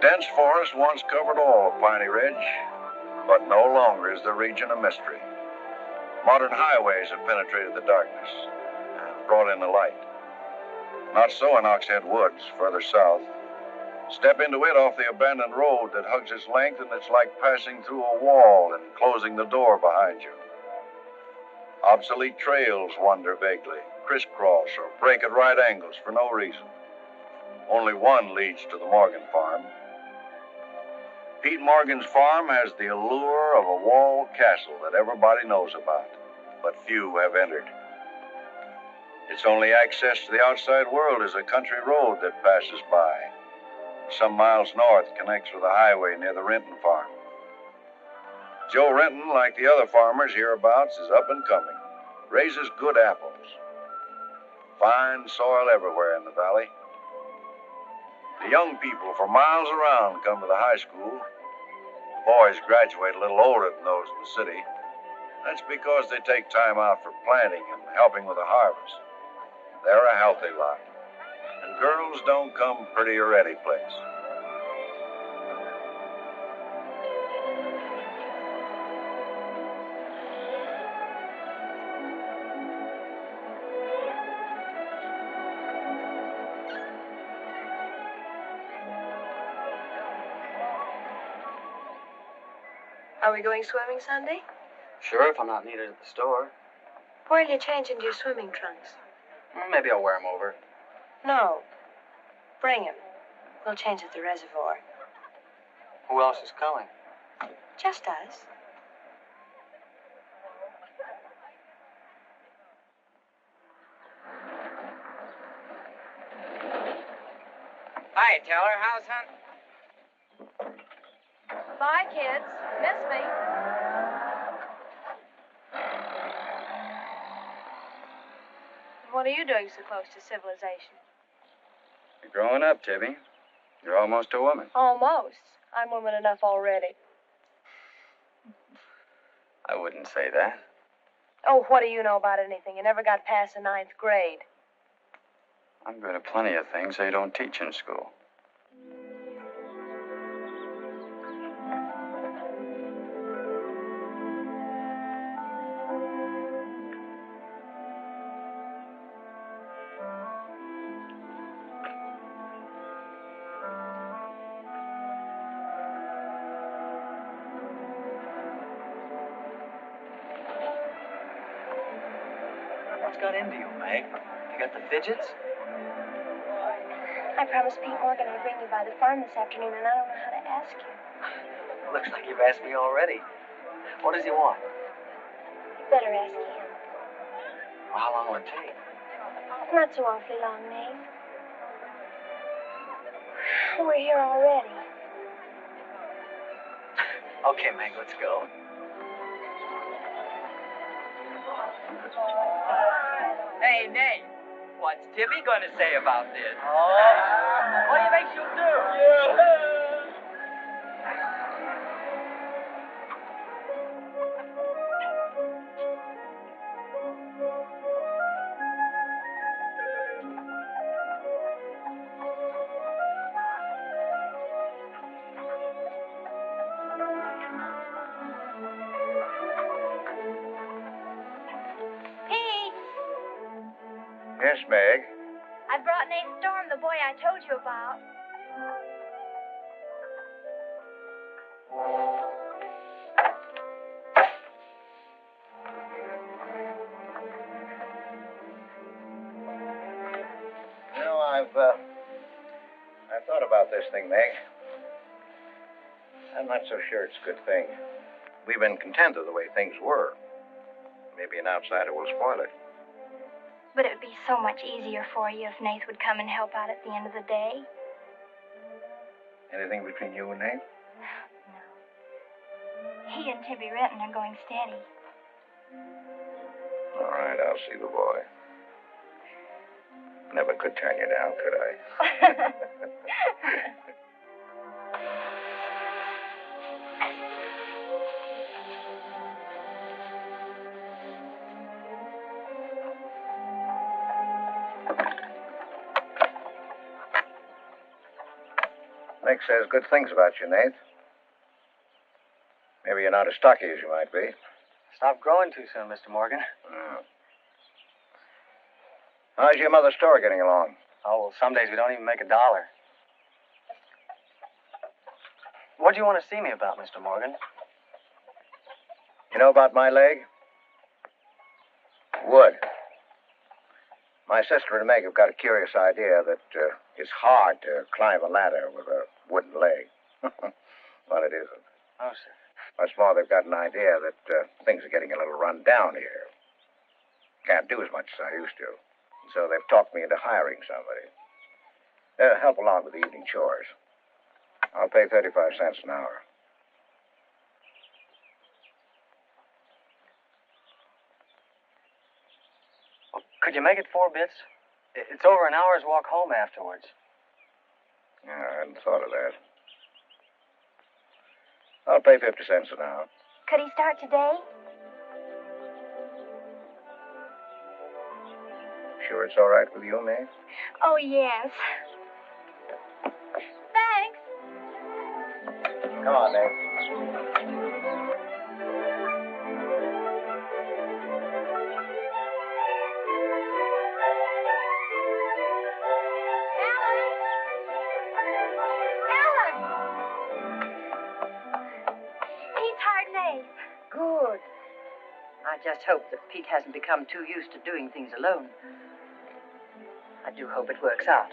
Dense forest once covered all of Piney Ridge, but no longer is the region a mystery. Modern highways have penetrated the darkness and brought in the light. Not so in Oxhead Woods, further south. Step into it off the abandoned road that hugs its length, and it's like passing through a wall and closing the door behind you. Obsolete trails wander vaguely, crisscross or break at right angles for no reason. Only one leads to the Morgan farm. Pete Morgan's farm has the allure of a walled castle that everybody knows about, but few have entered. Its only access to the outside world is a country road that passes by. Some miles north connects with a highway near the Renton farm. Joe Renton, like the other farmers hereabouts, is up and coming, raises good apples. Fine soil everywhere in the valley. The young people for miles around come to the high school. The boys graduate a little older than those in the city. That's because they take time out for planting and helping with the harvest. They're a healthy lot. And girls don't come pretty or any place. Are we going swimming Sunday? Sure, if I'm not needed at the store. Where'll you change into your swimming trunks? Maybe I'll wear them over. No. Bring him. We'll change at the reservoir. Who else is coming? Just us. Hi, Teller. How's hunt? Bye, kids. Miss me. What are you doing so close to civilization? You're growing up, Tibby. You're almost a woman. Almost. I'm woman enough already. I wouldn't say that. Oh, what do you know about anything? You never got past the 9th grade. I'm good at plenty of things they don't teach in school. What's got into you, Meg? You got the fidgets? I promised Pete Morgan I'd bring you by the farm this afternoon, and I don't know how to ask you. Looks like you've asked me already. What does he want? You better ask him. Well, how long will it take? Not so awfully long, Nate. We're here already. Okay, Meg, let's go. Hey, Nate. What's Tibby gonna say about this? What do you think she'll do? Yes, Meg. I brought Nate Storm, the boy I told you about. You know, I've thought about this thing, Meg. I'm not so sure it's a good thing. We've been content of the way things were. Maybe an outsider will spoil it. But it would be so much easier for you if Nath would come and help out at the end of the day. Anything between you and Nate? No. He and Tibby Renton are going steady. All right, I'll see the boy. Never could turn you down, could I? Meg says good things about you, Nath. Maybe you're not as stocky as you might be. Stop growing too soon, Mr. Morgan. Oh. How's your mother's store getting along? Oh, well, some days we don't even make $1. What do you want to see me about, Mr. Morgan? You know about my leg? Wood. My sister and Meg have got a curious idea that it's hard to climb a ladder with a wooden leg. Well, it isn't. Oh, sir. Much more, they've got an idea that things are getting a little run down here. Can't do as much as I used to. So they've talked me into hiring somebody. Help along with the evening chores. I'll pay 35 cents an hour. Well, could you make it 4 bits? It's over an hour's walk home afterwards. Yeah, I hadn't thought of that. I'll pay 50 cents an hour. Could he start today? Sure it's all right with you, Meg? Oh, yes. Thanks. Come on, Meg. Good. I just hope that Pete hasn't become too used to doing things alone. I do hope it works out.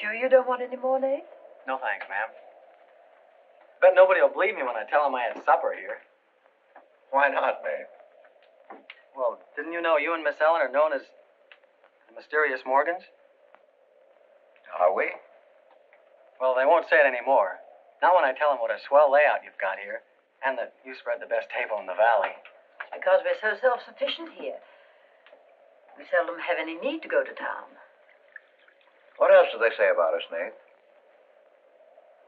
Sure you don't want any more, Nate? No thanks, ma'am. Bet nobody will believe me when I tell them I had supper here. Why not, Meg? Well, didn't you know you and Miss Ellen are known as the mysterious Morgans? Are we? Well, they won't say it anymore. Not when I tell them what a swell layout you've got here, and that you spread the best table in the valley. It's because we're so self-sufficient here. We seldom have any need to go to town. What else do they say about us, Nate?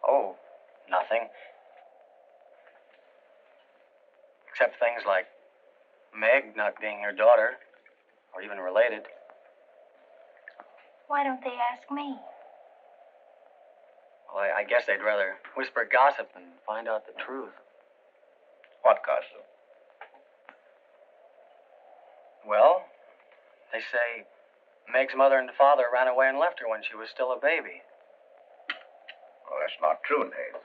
Oh, nothing. Except things like Meg not being your daughter, or even related. Why don't they ask me? Well, I guess they'd rather whisper gossip than find out the truth. What gossip? Well, they say Meg's mother and father ran away and left her when she was still a baby. Well, that's not true, Nate.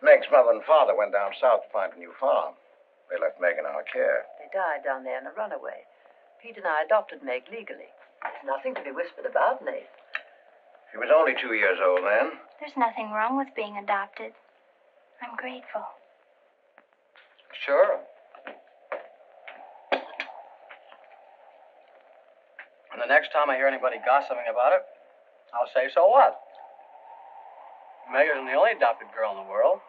Meg's mother and father went down south to find a new farm. They left Meg in our care. They died down there in a runaway. Pete and I adopted Meg legally. There's nothing to be whispered about, Nate. She was only 2 years old then. There's nothing wrong with being adopted. I'm grateful. Sure. And the next time I hear anybody gossiping about it, I'll say, so what? Meg isn't the only adopted girl in the world.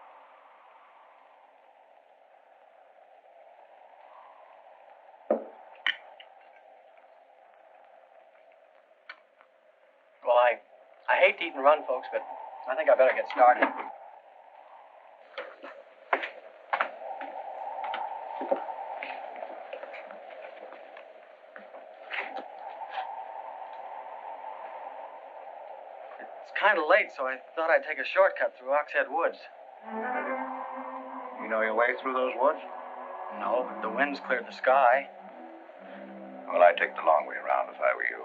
Well, I hate to eat and run, folks, but I think I better get started. It's kind of late, so I thought I'd take a shortcut through Oxhead Woods. You know your way through those woods? No, but the wind's cleared the sky. Well, I'd take the long way around if I were you.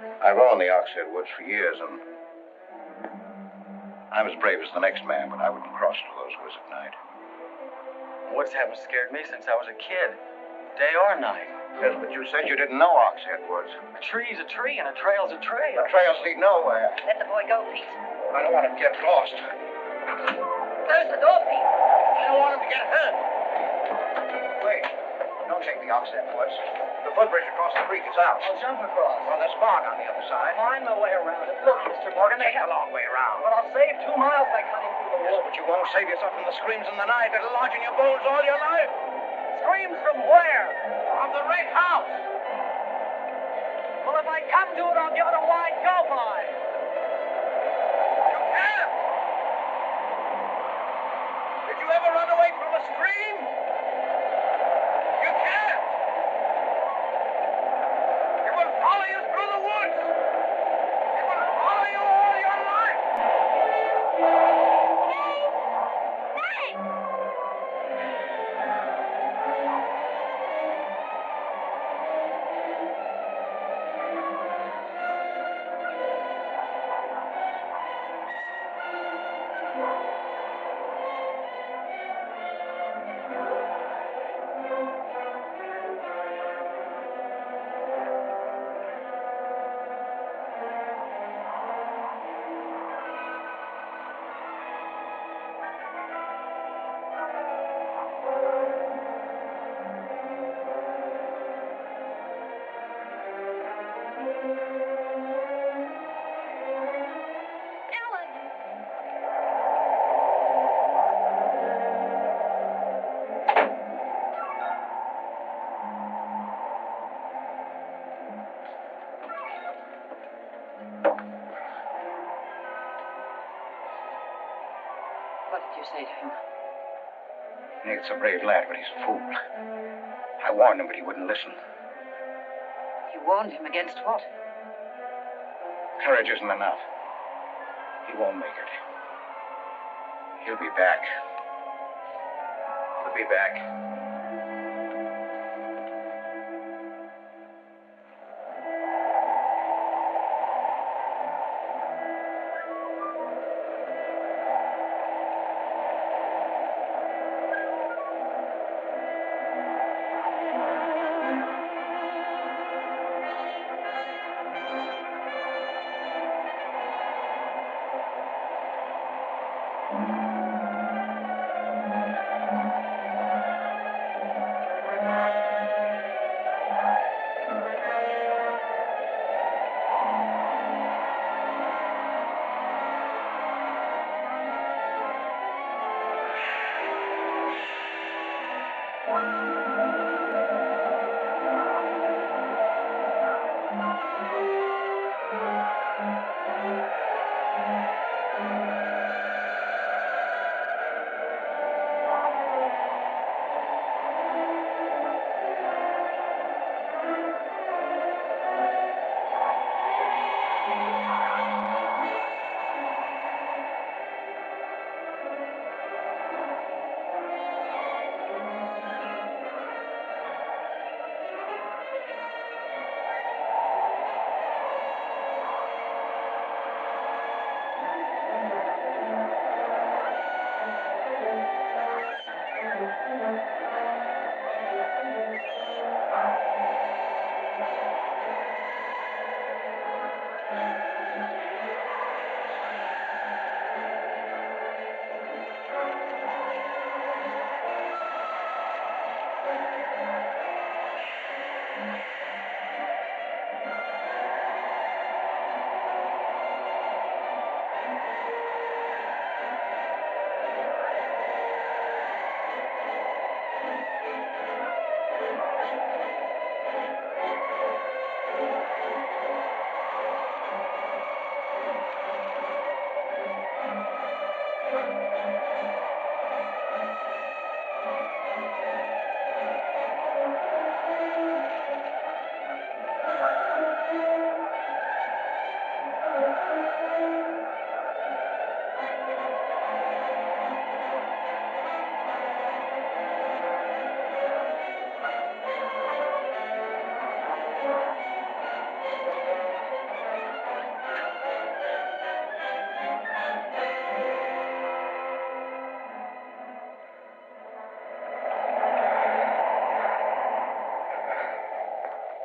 I've owned the Oxhead Woods for years, and I'm as brave as the next man, but I wouldn't cross through those woods at night. Woods haven't scared me since I was a kid, day or night. Yes, but you said you didn't know Oxhead Woods. A tree's a tree and a trail's a trail. The trails lead nowhere. Let the boy go, Pete. I don't want him to get lost. Close the door, Pete. I don't want him to get hurt. Wait. Don't take the Oxhead Woods. The footbridge across the creek is out. I'll jump across. Well, there's fog on the other side. Find my way around it. Look, Mr. Morgan, Take the long way around. But I'll save 2 miles by cutting through the Yes, woods. but you won't save yourself from the screams in the night. It'll lodge in your bones all your life. Screams from where? From the red house. if I come to it, I'll give it a wide go by. You can't. Did you ever run away from a stream? You can't. It will follow you through the woods. It will follow you all your life. What did you say to him? Nath's a brave lad, but he's a fool. I warned him, but he wouldn't listen. You warned him against what? Courage isn't enough. He won't make it. He'll be back. He'll be back.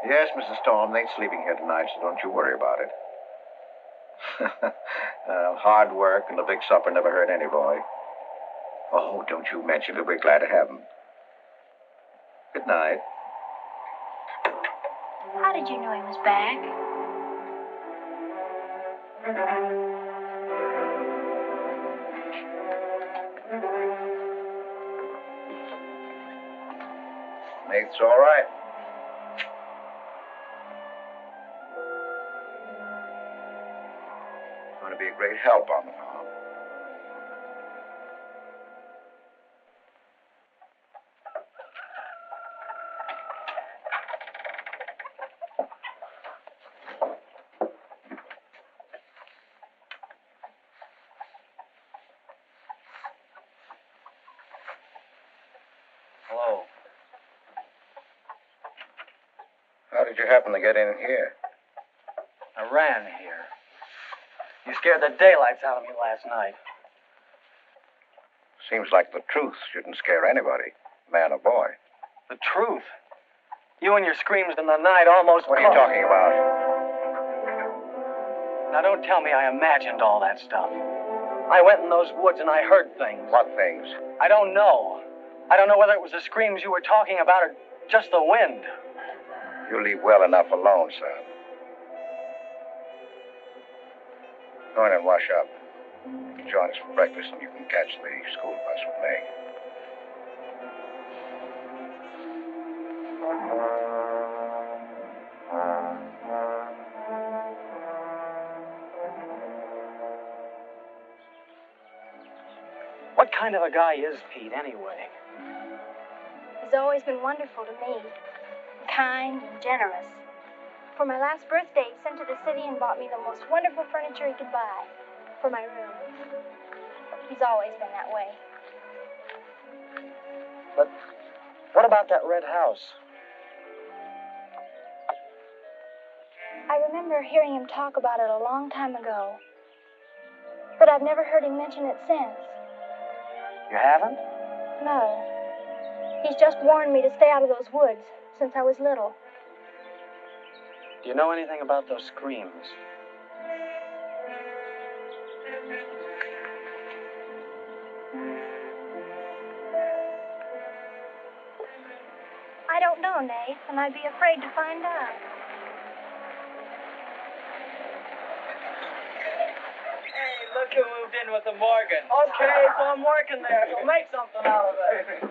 Yes, Mrs. Storm, Nate's sleeping here tonight, so don't you worry about it. Hard work and a big supper never hurt any boy. Oh, don't you mention it. We're glad to have him. Good night. How did you know he was back? Nate's all right. a great help on the farm. Hello. How did you happen to get in here? I ran here. You scared the daylights out of me last night. Seems like the truth shouldn't scare anybody, man or boy. The truth? You and your screams in the night almost... What are you talking about? Now, don't tell me I imagined all that stuff. I went in those woods and I heard things. What things? I don't know. I don't know whether it was the screams you were talking about or just the wind. You leave well enough alone, son. Go in and wash up. Join us for breakfast and you can catch the school bus with me. What kind of a guy is Pete, anyway? He's always been wonderful to me. Kind and generous. For my last birthday, he sent to the city and bought me the most wonderful furniture he could buy for my room. He's always been that way. But what about that red house? I remember hearing him talk about it a long time ago. But I've never heard him mention it since. You haven't? No. He's just warned me to stay out of those woods since I was little. Do you know anything about those screams? I don't know, Nath, and I'd be afraid to find out. Hey, look who moved in with the Morgan. Okay, so I'm working there, so make something out of it.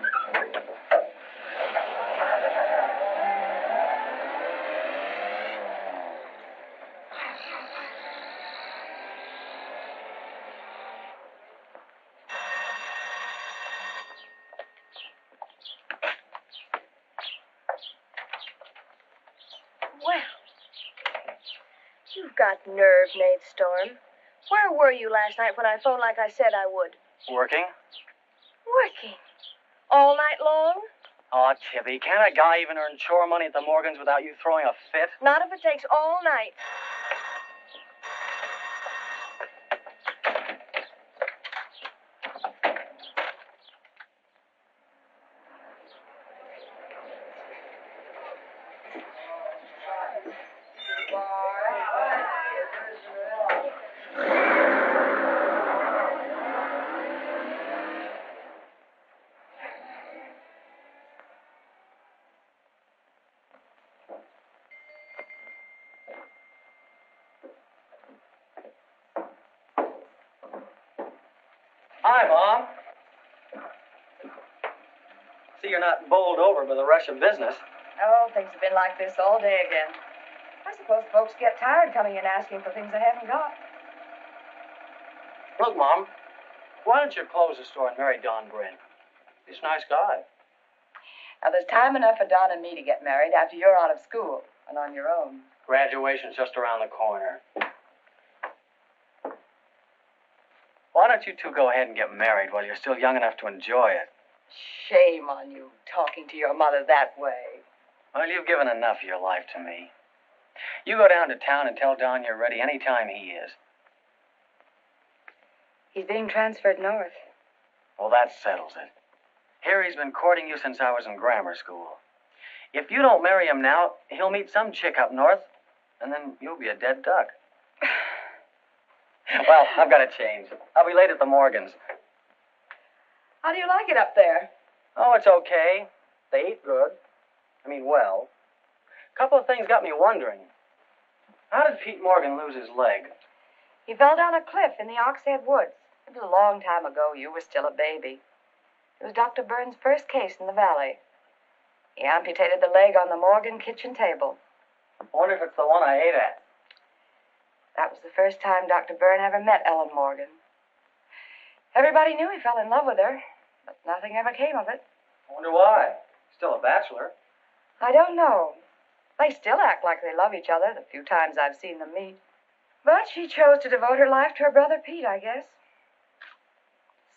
Well, you've got nerve, Nath Storm. Where were you last night when I phoned like I said I would? Working? Working. All night long? Oh, Tibby, can't a guy even earn chore money at the Morgans without you throwing a fit? Not if it takes all night. Hi, Mom. See, you're not bowled over by the rush of business. Oh, things have been like this all day again. I suppose folks get tired coming in asking for things they haven't got. Look, Mom, why don't you close the store and marry Don Bryn? He's a nice guy. Now, there's time enough for Don and me to get married after you're out of school and on your own. Graduation's just around the corner. Why don't you two go ahead and get married while you're still young enough to enjoy it? Shame on you, talking to your mother that way. Well, you've given enough of your life to me. You go down to town and tell Don you're ready any time he is. He's being transferred north. Well, that settles it. Harry's been courting you since I was in grammar school. If you don't marry him now, he'll meet some chick up north, and then you'll be a dead duck. Well, I've got to change. I'll be late at the Morgans. How do you like it up there? Oh, it's okay. They eat good. I mean, well. A couple of things got me wondering. How did Pete Morgan lose his leg? He fell down a cliff in the Oxhead Woods. It was a long time ago. You were still a baby. It was Dr. Burns' first case in the valley. He amputated the leg on the Morgan kitchen table. I wonder if it's the one I ate at. That was the first time Dr. Byrne ever met Ellen Morgan. Everybody knew he fell in love with her, but nothing ever came of it. I wonder why. Still a bachelor. I don't know. They still act like they love each other the few times I've seen them meet. But she chose to devote her life to her brother Pete, I guess.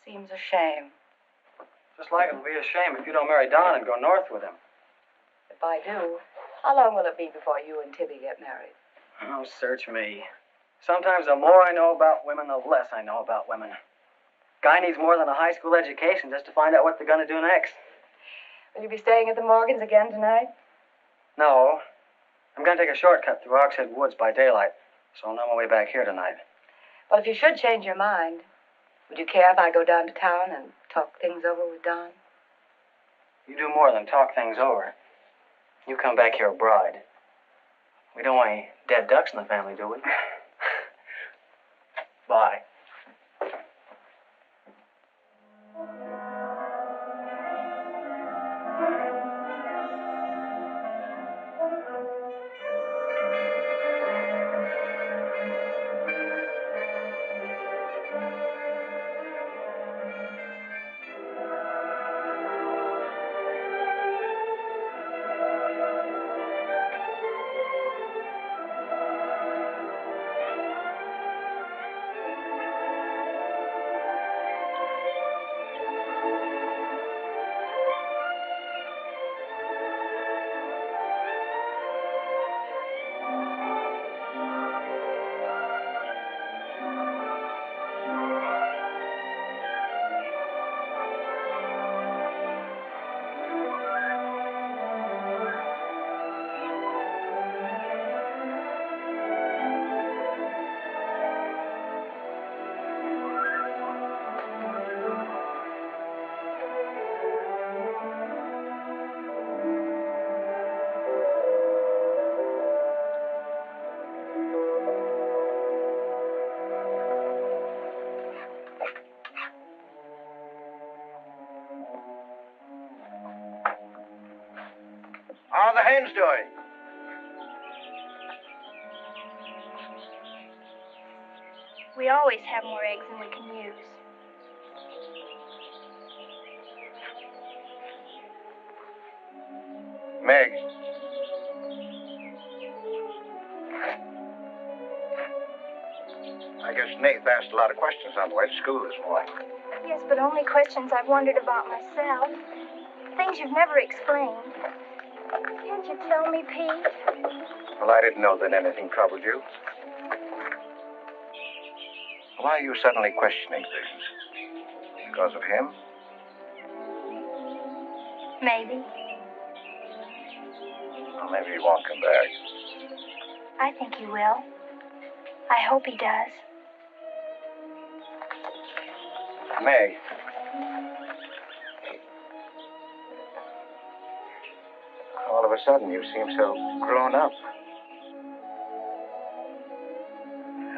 Seems a shame. Just like it'll be a shame if you don't marry Don and go north with him. If I do, how long will it be before you and Tibby get married? Oh, search me. Sometimes the more I know about women, the less I know about women. Guy needs more than a high school education just to find out what they're going to do next. Will you be staying at the Morgans again tonight? No. I'm going to take a shortcut through Oxhead Woods by daylight, so I'll know my way back here tonight. Well, if you should change your mind, would you care if I go down to town and talk things over with Don? You do more than talk things over. You come back here a bride. We don't want any dead ducks in the family, do we? Bye. How are the hens doing? We always have more eggs than we can use. Meg. I guess Nath asked a lot of questions on the way to school this morning. Yes, but only questions I've wondered about myself. Things you've never explained. Can't you tell me, Pete? Well, I didn't know that anything troubled you. Why are you suddenly questioning things? Because of him? Maybe. Well, maybe he won't come back. I think he will. I hope he does. Meg. All of a sudden, you seem so grown up.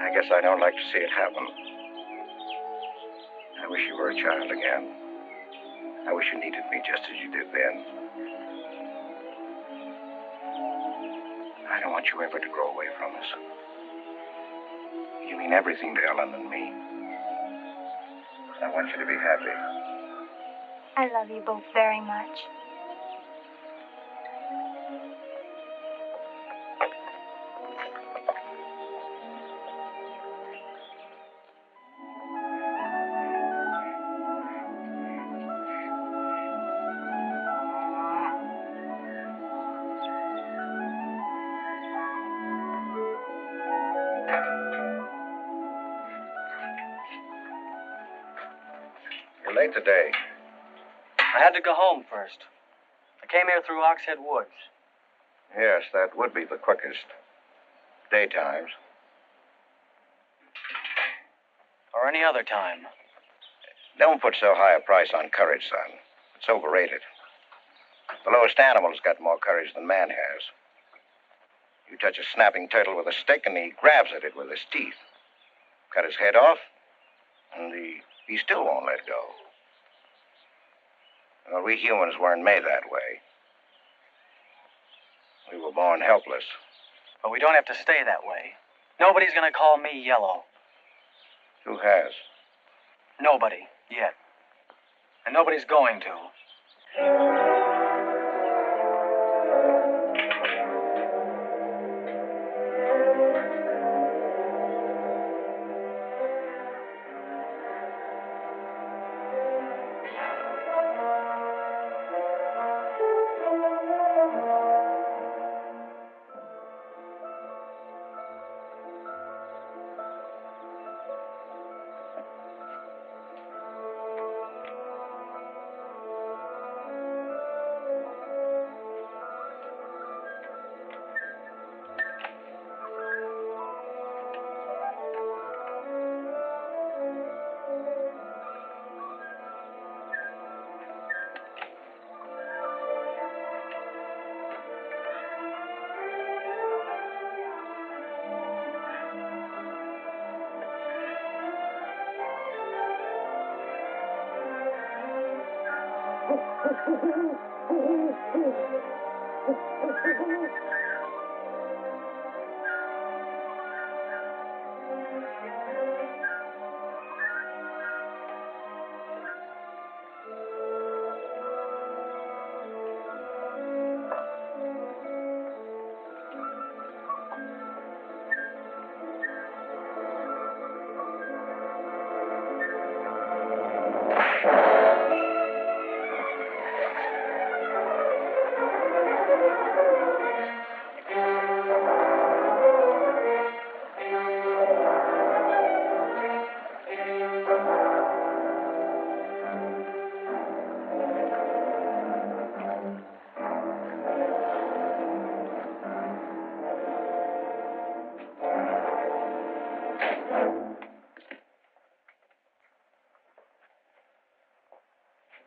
I guess I don't like to see it happen. I wish you were a child again. I wish you needed me just as you did then. I don't want you ever to grow away from us. You mean everything to Ellen and me. I want you to be happy. I love you both very much. You're late today. I had to go home first. I came here through Oxhead Woods. Yes, that would be the quickest. Daytimes. Or any other time. Don't put so high a price on courage, son. It's overrated. The lowest animal's got more courage than man has. You touch a snapping turtle with a stick, and he grabs at it with his teeth. Cut his head off, and he still won't let go. Well, we humans weren't made that way. We were born helpless. But we don't have to stay that way. Nobody's gonna call me yellow. Who has? Nobody, yet. And nobody's going to.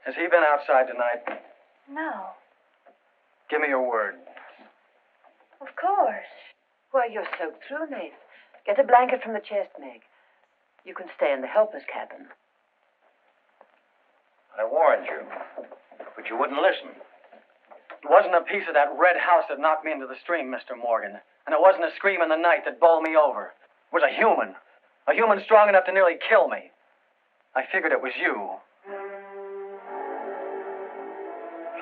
Has he been outside tonight? No. Give me your word. Of course. Why, you're soaked through, Nath. Get a blanket from the chest, Meg. You can stay in the helper's cabin. I warned you, but you wouldn't listen. It wasn't a piece of that red house that knocked me into the stream, Mr. Morgan. And it wasn't a scream in the night that bowled me over. It was a human. A human strong enough to nearly kill me. I figured it was you.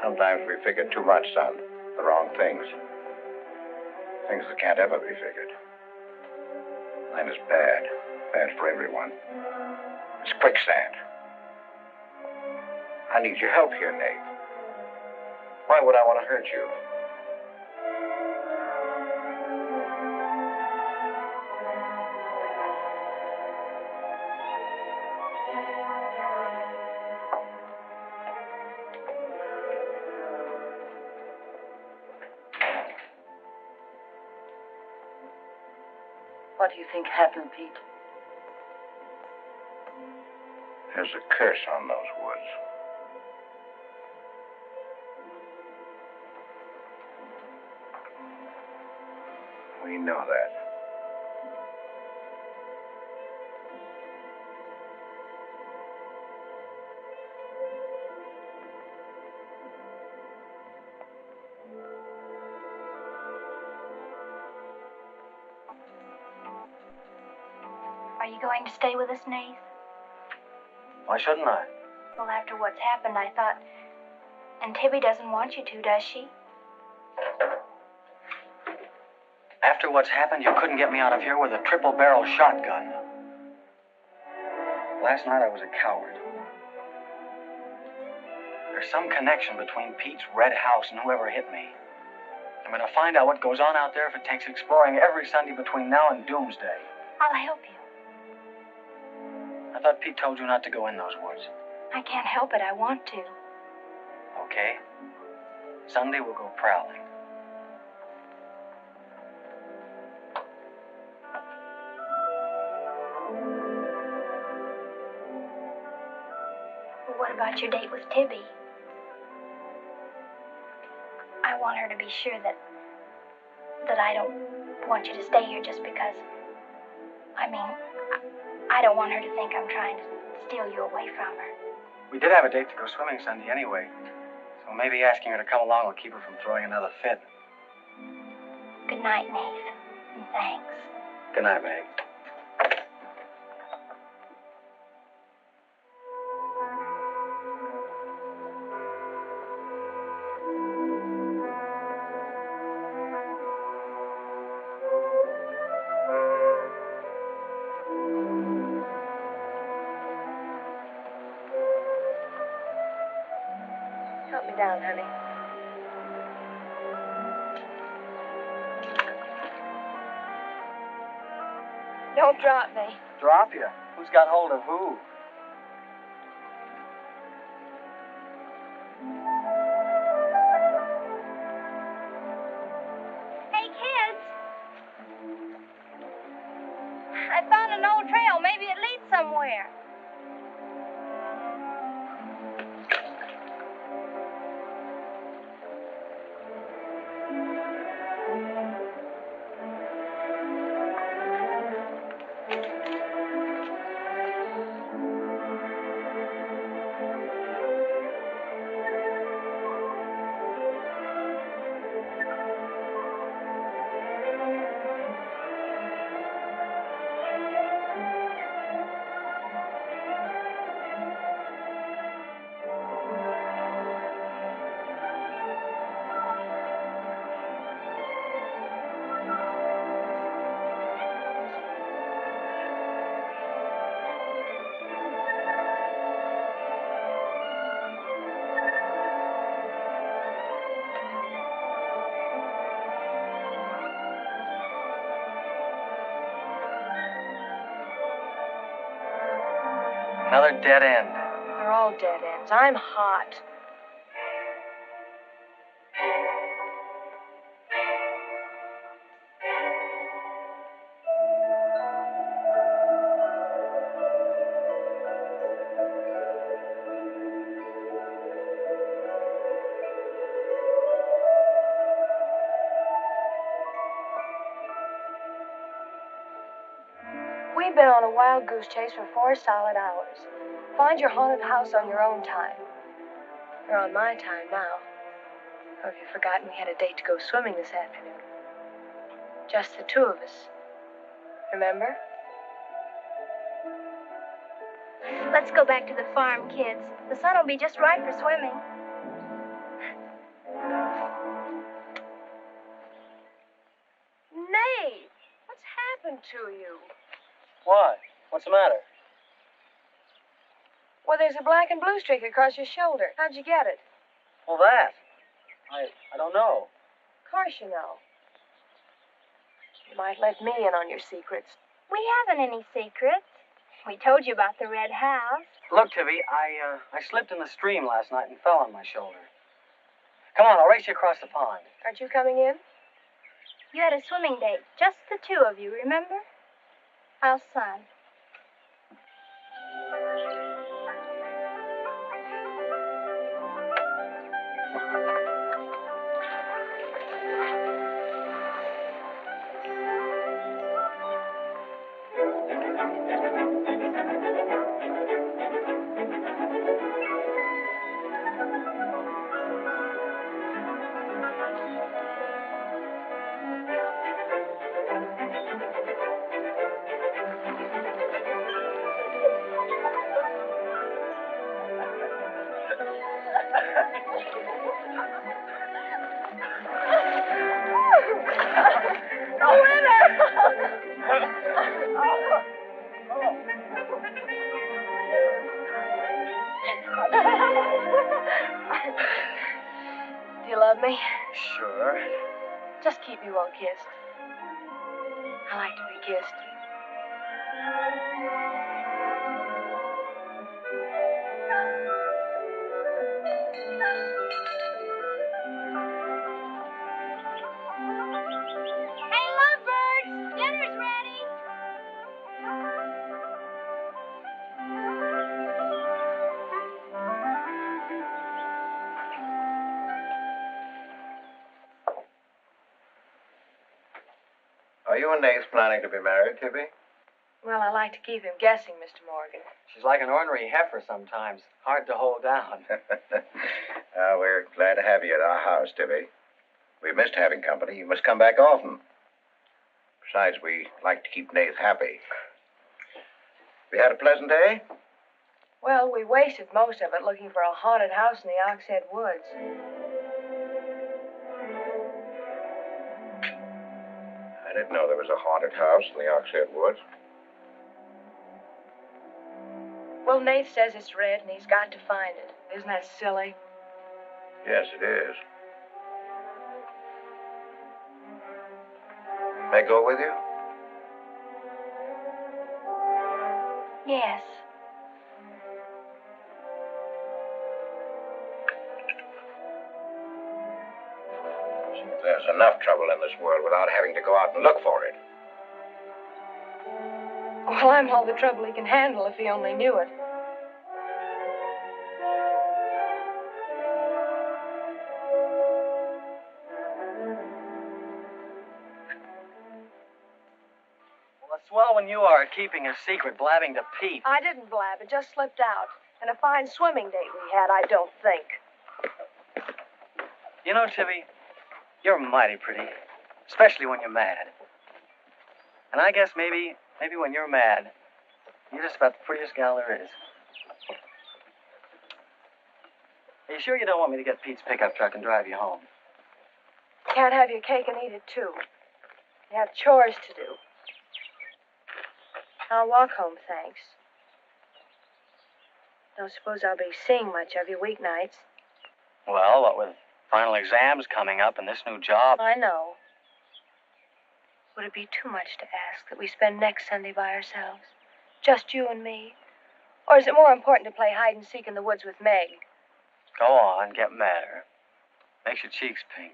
Sometimes we figure too much, son. The wrong things. Things that can't ever be figured. Mine is bad. Bad for everyone. It's quicksand. I need your help here, Nate. Why would I want to hurt you? What do you think happened, Pete? There's a curse on those woods. We know that. Are you going to stay with us, Nath? Why shouldn't I? Well, after what's happened, I thought... And Tibby doesn't want you to, does she? After what's happened, you couldn't get me out of here with a triple-barrel shotgun. Last night I was a coward. There's some connection between Pete's red house and whoever hit me. I'm going to find out what goes on out there if it takes exploring every Sunday between now and doomsday. I'll help you. I thought Pete told you not to go in those woods. I can't help it. I want to. Okay. Sunday we'll go prowling. Well, what about your date with Tibby? I want her to be sure that I don't want you to stay here just because... I don't want her to think I'm trying to steal you away from her. We did have a date to go swimming Sunday anyway, so maybe asking her to come along will keep her from throwing another fit. Good night, Nath, and thanks. Good night, Meg. Help me down, honey. Don't drop me. Drop you? Who's got hold of who? Hey, kids. I found an old trail. Maybe it leads somewhere. Another dead end. They're all dead ends. I'm hot. We've been on a wild goose chase for 4 solid hours. Find your haunted house on your own time. You're on my time now. Or have you forgotten we had a date to go swimming this afternoon? Just the 2 of us. Remember? Let's go back to the farm, kids. The sun will be just right for swimming. Nate, what's happened to you? What? What's the matter? Well, there's a black and blue streak across your shoulder. How'd you get it? Well, that. I don't know. Of course you know. You might let me in on your secrets. We haven't any secrets. We told you about the red house. Look, Tibby, I slipped in the stream last night and fell on my shoulder. Come on, I'll race you across the pond. Aren't you coming in? You had a swimming date. Just the 2 of you, remember? How's son? Do you love me? Sure. Just keep me well kissed. I like to be kissed. Hey, lovebirds! Dinner's ready! Are you and Nath planning to be married, Tibby? Well, I like to keep him guessing, Mr. Morgan. She's like an ornery heifer sometimes. Hard to hold down. We're glad to have you at our house, Tibby. We've missed having company. You must come back often. Besides, we like to keep Nath happy. We had a pleasant day? Well, we wasted most of it looking for a haunted house in the Oxhead Woods. I didn't know there was a haunted house in the Oxhead Woods. Well, Nath says it's red, and he's got to find it. Isn't that silly? Yes, it is. May I go with you? Yes. There's enough trouble in this world without having to go out and look for it. Well, I'm all the trouble he can handle if he only knew it. Well, it's swell when you are keeping a secret, blabbing to Pete. I didn't blab. It just slipped out. And a fine swimming date we had, I don't think. You know, Tibby, you're mighty pretty, especially when you're mad. And I guess maybe when you're mad, you're just about the prettiest gal there is. Are you sure you don't want me to get Pete's pickup truck and drive you home? Can't have your cake and eat it, too. You have chores to do. I'll walk home, thanks. Don't suppose I'll be seeing much of you weeknights. Well, what with final exams coming up and this new job. I know. Would it be too much to ask that we spend next Sunday by ourselves? Just you and me? Or is it more important to play hide and seek in the woods with Meg? Go on, get madder. Makes your cheeks pink.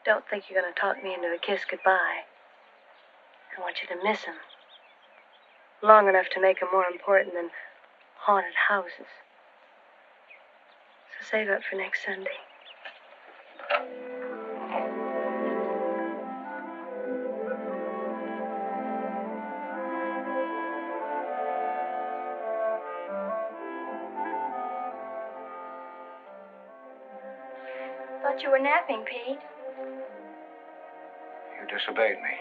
Don't think you're going to talk me into a kiss goodbye. I want you to miss him. Long enough to make him more important than haunted houses. So save up for next Sunday. Thought you were napping, Pete. You disobeyed me.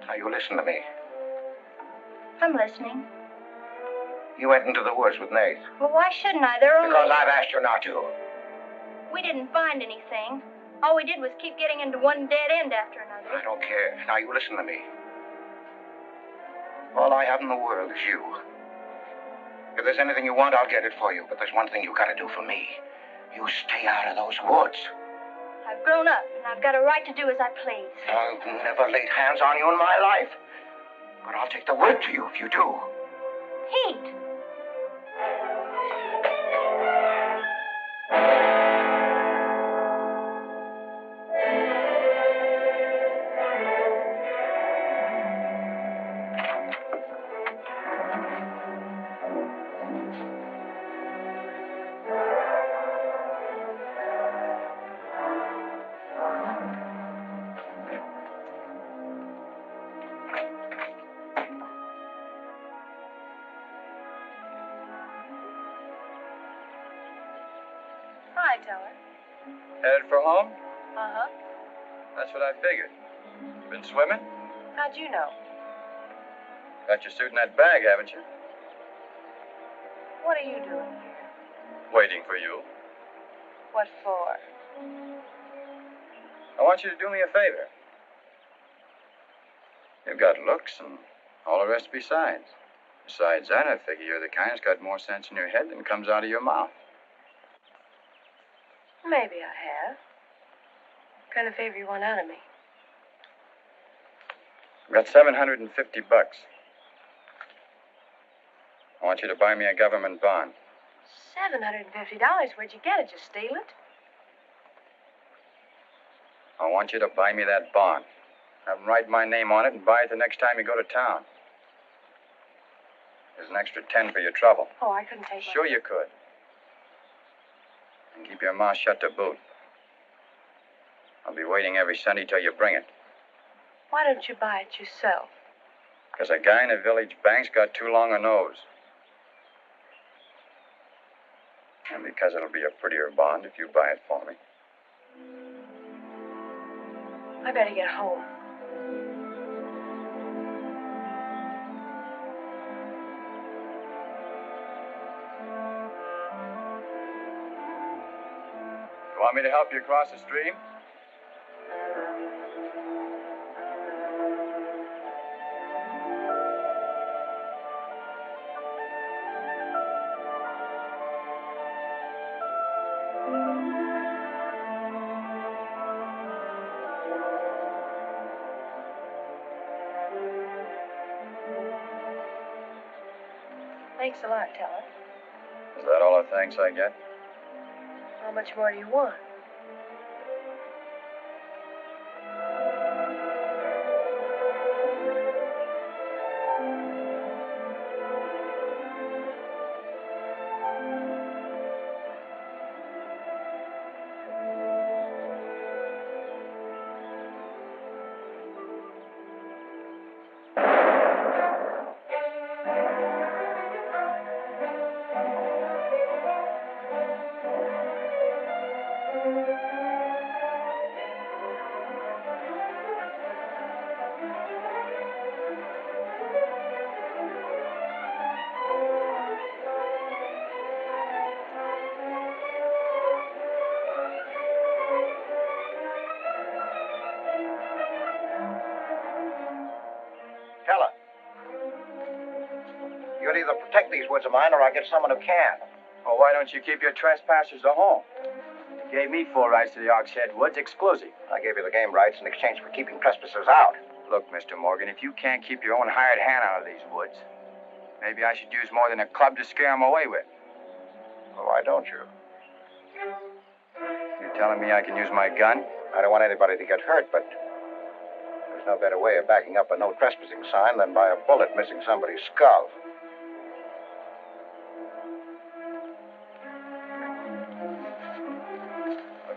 Now, you listen to me. I'm listening. You went into the woods with Nath. Well, why shouldn't I? They're only... Because I've asked you not to. We didn't find anything. All we did was keep getting into one dead end after another. I don't care. Now, you listen to me. All I have in the world is you. If there's anything you want, I'll get it for you. But there's one thing you've got to do for me. You stay out of those woods. I've grown up, and I've got a right to do as I please. I've never laid hands on you in my life. But I'll take the word to you if you do. Pete! Hi, Delmer. Headed for home? Uh-huh. That's what I figured. Been swimming? How'd you know? Got your suit in that bag, haven't you? What are you doing here? Waiting for you. What for? I want you to do me a favor. You've got looks and all the rest besides. Besides that, I figure you're the kind that's got more sense in your head than comes out of your mouth. Maybe I have. What kind of favor you want out of me? I've got $750. I want you to buy me a government bond. $750? Where'd you get it? Just steal it? I want you to buy me that bond. Have them write my name on it and buy it the next time you go to town. There's an extra 10 for your trouble. Oh, I couldn't take Sure you could. And keep your mouth shut to boot. I'll be waiting every Sunday till you bring it. Why don't you buy it yourself? Because a guy in a village bank's got too long a nose. And because it'll be a prettier bond if you buy it for me. I better get home. You want me to help you across the stream? Thanks a lot, Teller. Is that all the thanks I get? How much more do you want? Teller. You'll either protect these woods of mine or I'll get someone who can. Well, why don't you keep your trespassers at home? You gave me full rights to the Ox Head Woods, exclusive. I gave you the game rights in exchange for keeping trespassers out. Look, Mr. Morgan, if you can't keep your own hired hand out of these woods, maybe I should use more than a club to scare them away with. Well, why don't you? You telling me I can use my gun? I don't want anybody to get hurt, but there's no better way of backing up a no trespassing sign than by a bullet missing somebody's skull.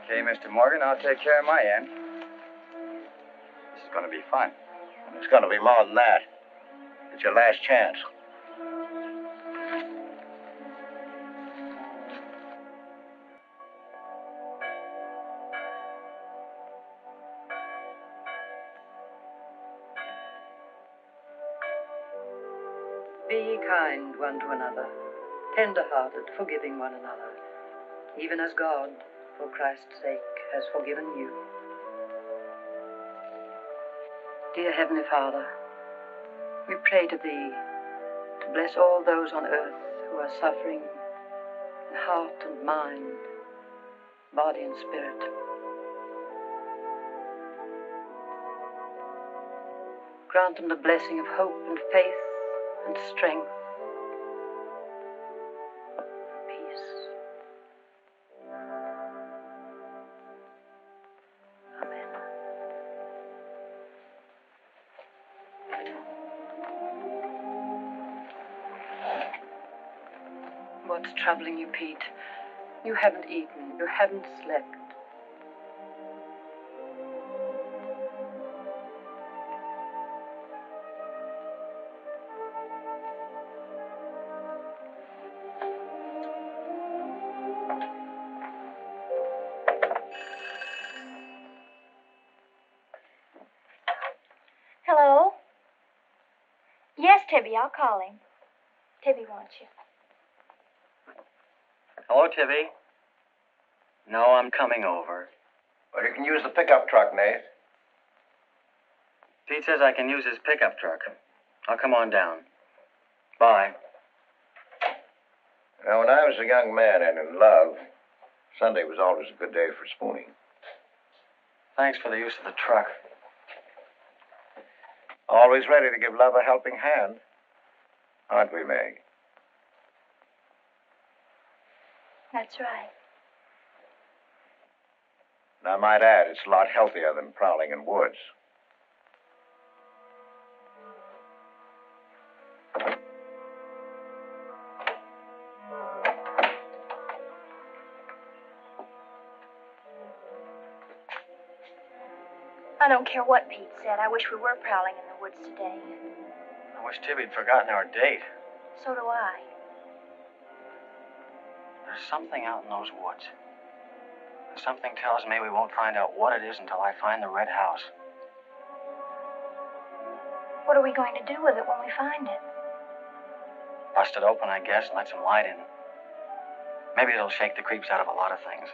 Okay, Mr. Morgan, I'll take care of my end. This is going to be fun. It's going to be more than that. It's your last chance. Be ye kind one to another, tender-hearted, forgiving one another, even as God, for Christ's sake, has forgiven you. Dear Heavenly Father, we pray to Thee to bless all those on earth who are suffering in heart and mind, body and spirit. Grant them the blessing of hope and faith and strength, peace. Amen. What's troubling you, Pete? You haven't eaten. You haven't slept. Hello? Yes, Tibby, I'll call him. Tibby wants you. Hello, Tibby. No, I'm coming over. Well, you can use the pickup truck, Nath. Pete says I can use his pickup truck. I'll come on down. Bye. Now, when I was a young man and in love, Sunday was always a good day for spooning. Thanks for the use of the truck. Always ready to give love a helping hand. Aren't we, Meg? That's right. And I might add, it's a lot healthier than prowling in woods. I don't care what Pete said. I wish we were prowling in the woods today. I wish Tibby'd forgotten our date. So do I. There's something out in those woods. Something tells me we won't find out what it is until I find the red house. What are we going to do with it when we find it? Bust it open, I guess, and let some light in. Maybe it'll shake the creeps out of a lot of things.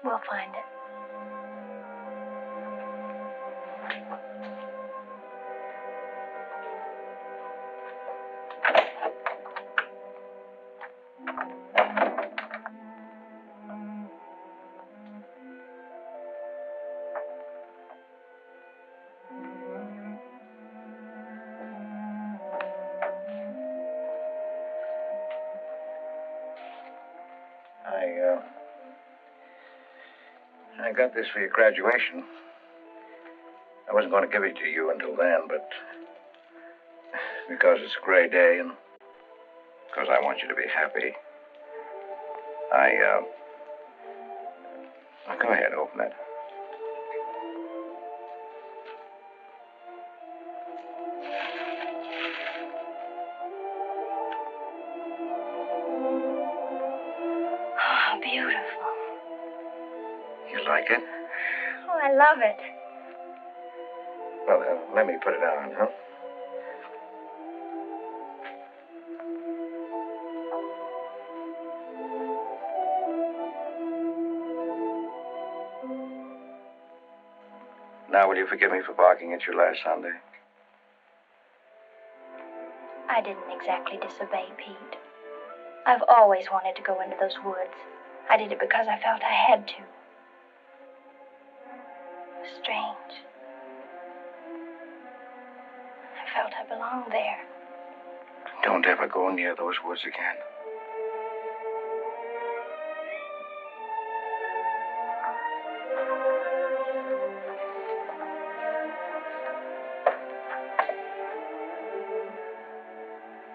We'll find it. I got this for your graduation. I wasn't going to give it to you until then, but because it's a gray day and because I want you to be happy, go ahead, open it. Oh, beautiful. You like it? Oh, I love it. Well, let me put it on, huh? Now, will you forgive me for barking at you last Sunday? I didn't exactly disobey Pete. I've always wanted to go into those woods. I did it because I felt I had to. It was strange. I felt I belonged there. Don't ever go near those woods again.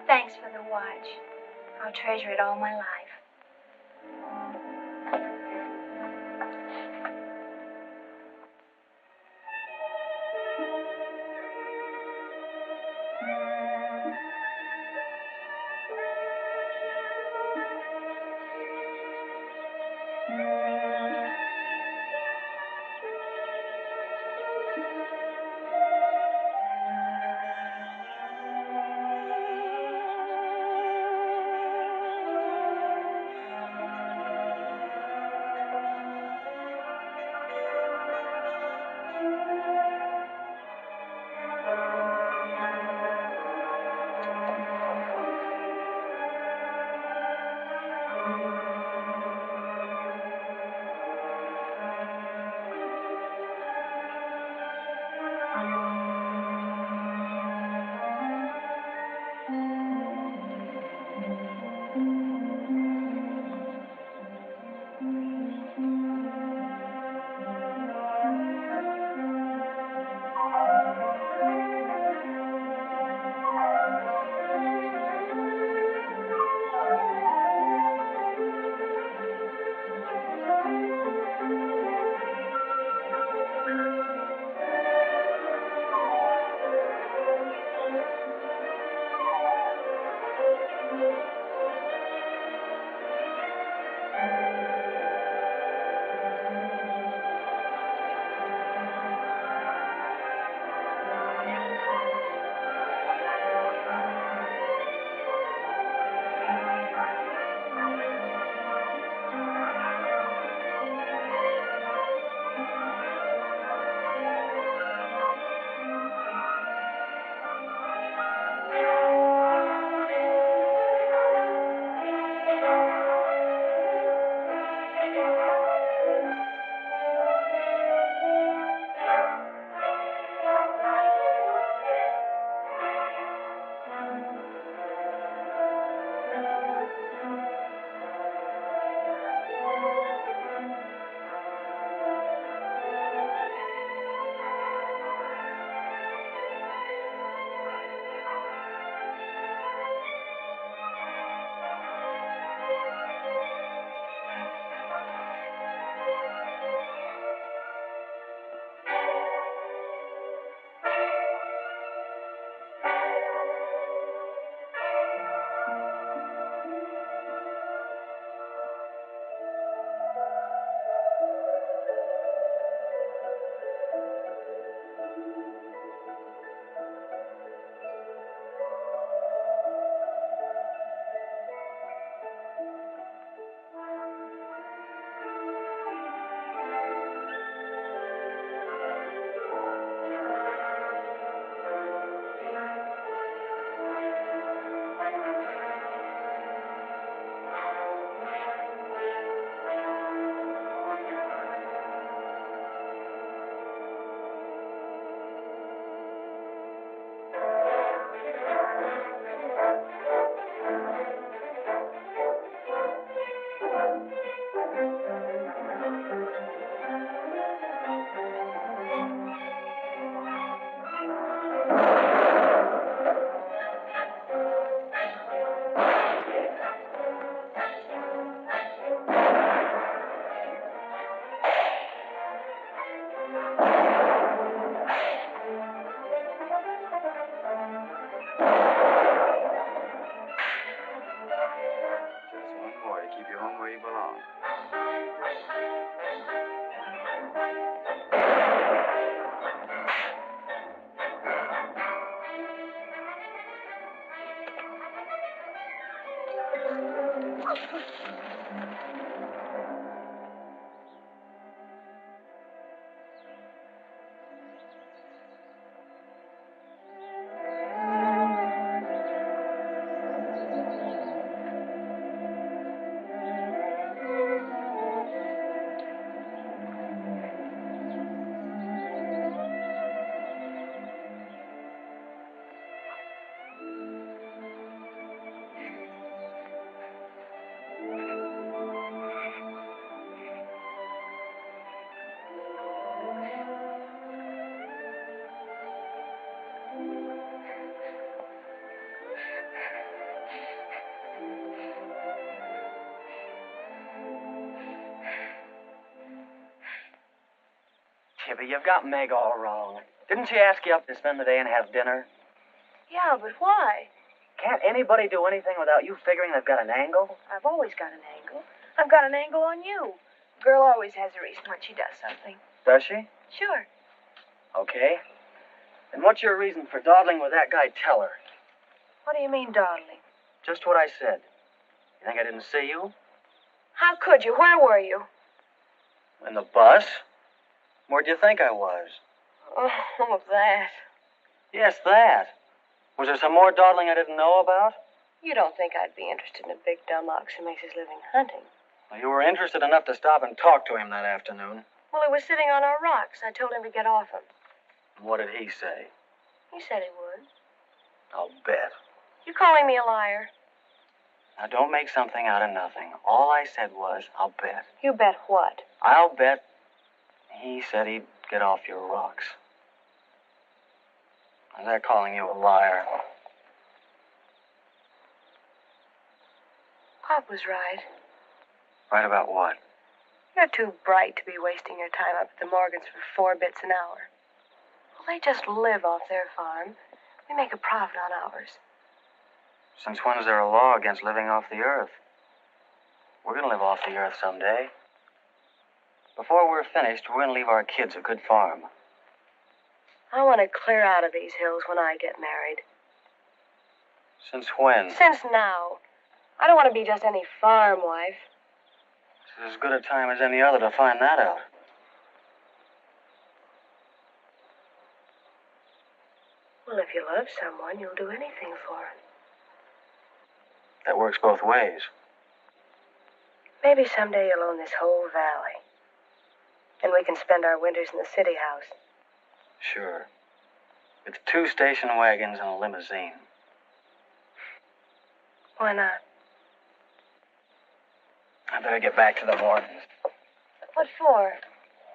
Thanks for the watch. I'll treasure it all my life. Tippy, you've got Meg all wrong. Didn't she ask you up to spend the day and have dinner? Yeah, but why? Can't anybody do anything without you figuring they've got an angle? I've always got an angle. I've got an angle on you. Girl always has a reason when she does something. Does she? Sure. Okay. And what's your reason for dawdling with that guy Teller? What do you mean, dawdling? Just what I said. You think I didn't see you? How could you? Where were you? In the bus? Where'd you think I was? Oh, that. Yes, that. Was there some more dawdling I didn't know about? You don't think I'd be interested in a big dumb ox who makes his living hunting? Well, you were interested enough to stop and talk to him that afternoon. Well, he was sitting on our rocks. I told him to get off him. What did he say? He said he would. I'll bet. You calling me a liar? Now, don't make something out of nothing. All I said was, I'll bet. You bet what? I'll bet he said he'd get off your rocks. Is that calling you a liar? Pop was right. Right about what? You're too bright to be wasting your time up at the Morgans for 4 bits an hour. Well, they just live off their farm. We make a profit on ours. Since when is there a law against living off the earth? We're going to live off the earth someday. Before we're finished, we're going to leave our kids a good farm. I want to clear out of these hills when I get married. Since when? Since now. I don't want to be just any farm wife. This is as good a time as any other to find that out. Well, if you love someone, you'll do anything for him. That works both ways. Maybe someday you'll own this whole valley. And we can spend our winters in the city house. Sure. It's 2 station wagons and a limousine. Why not? I better get back to the Morgans. What for?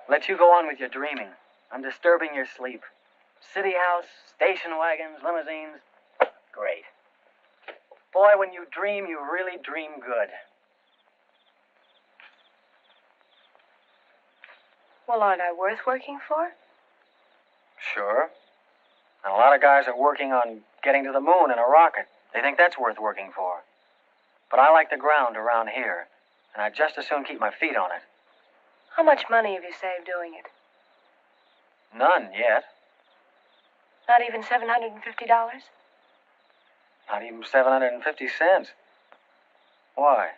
Let you go on with your dreaming. I'm disturbing your sleep. City house, station wagons, limousines. Great. Boy, when you dream, you really dream good. Well, aren't I worth working for? Sure. And a lot of guys are working on getting to the moon in a rocket. They think that's worth working for. But I like the ground around here, and I'd just as soon keep my feet on it. How much money have you saved doing it? None yet. Not even $750? Not even 750 cents. Why?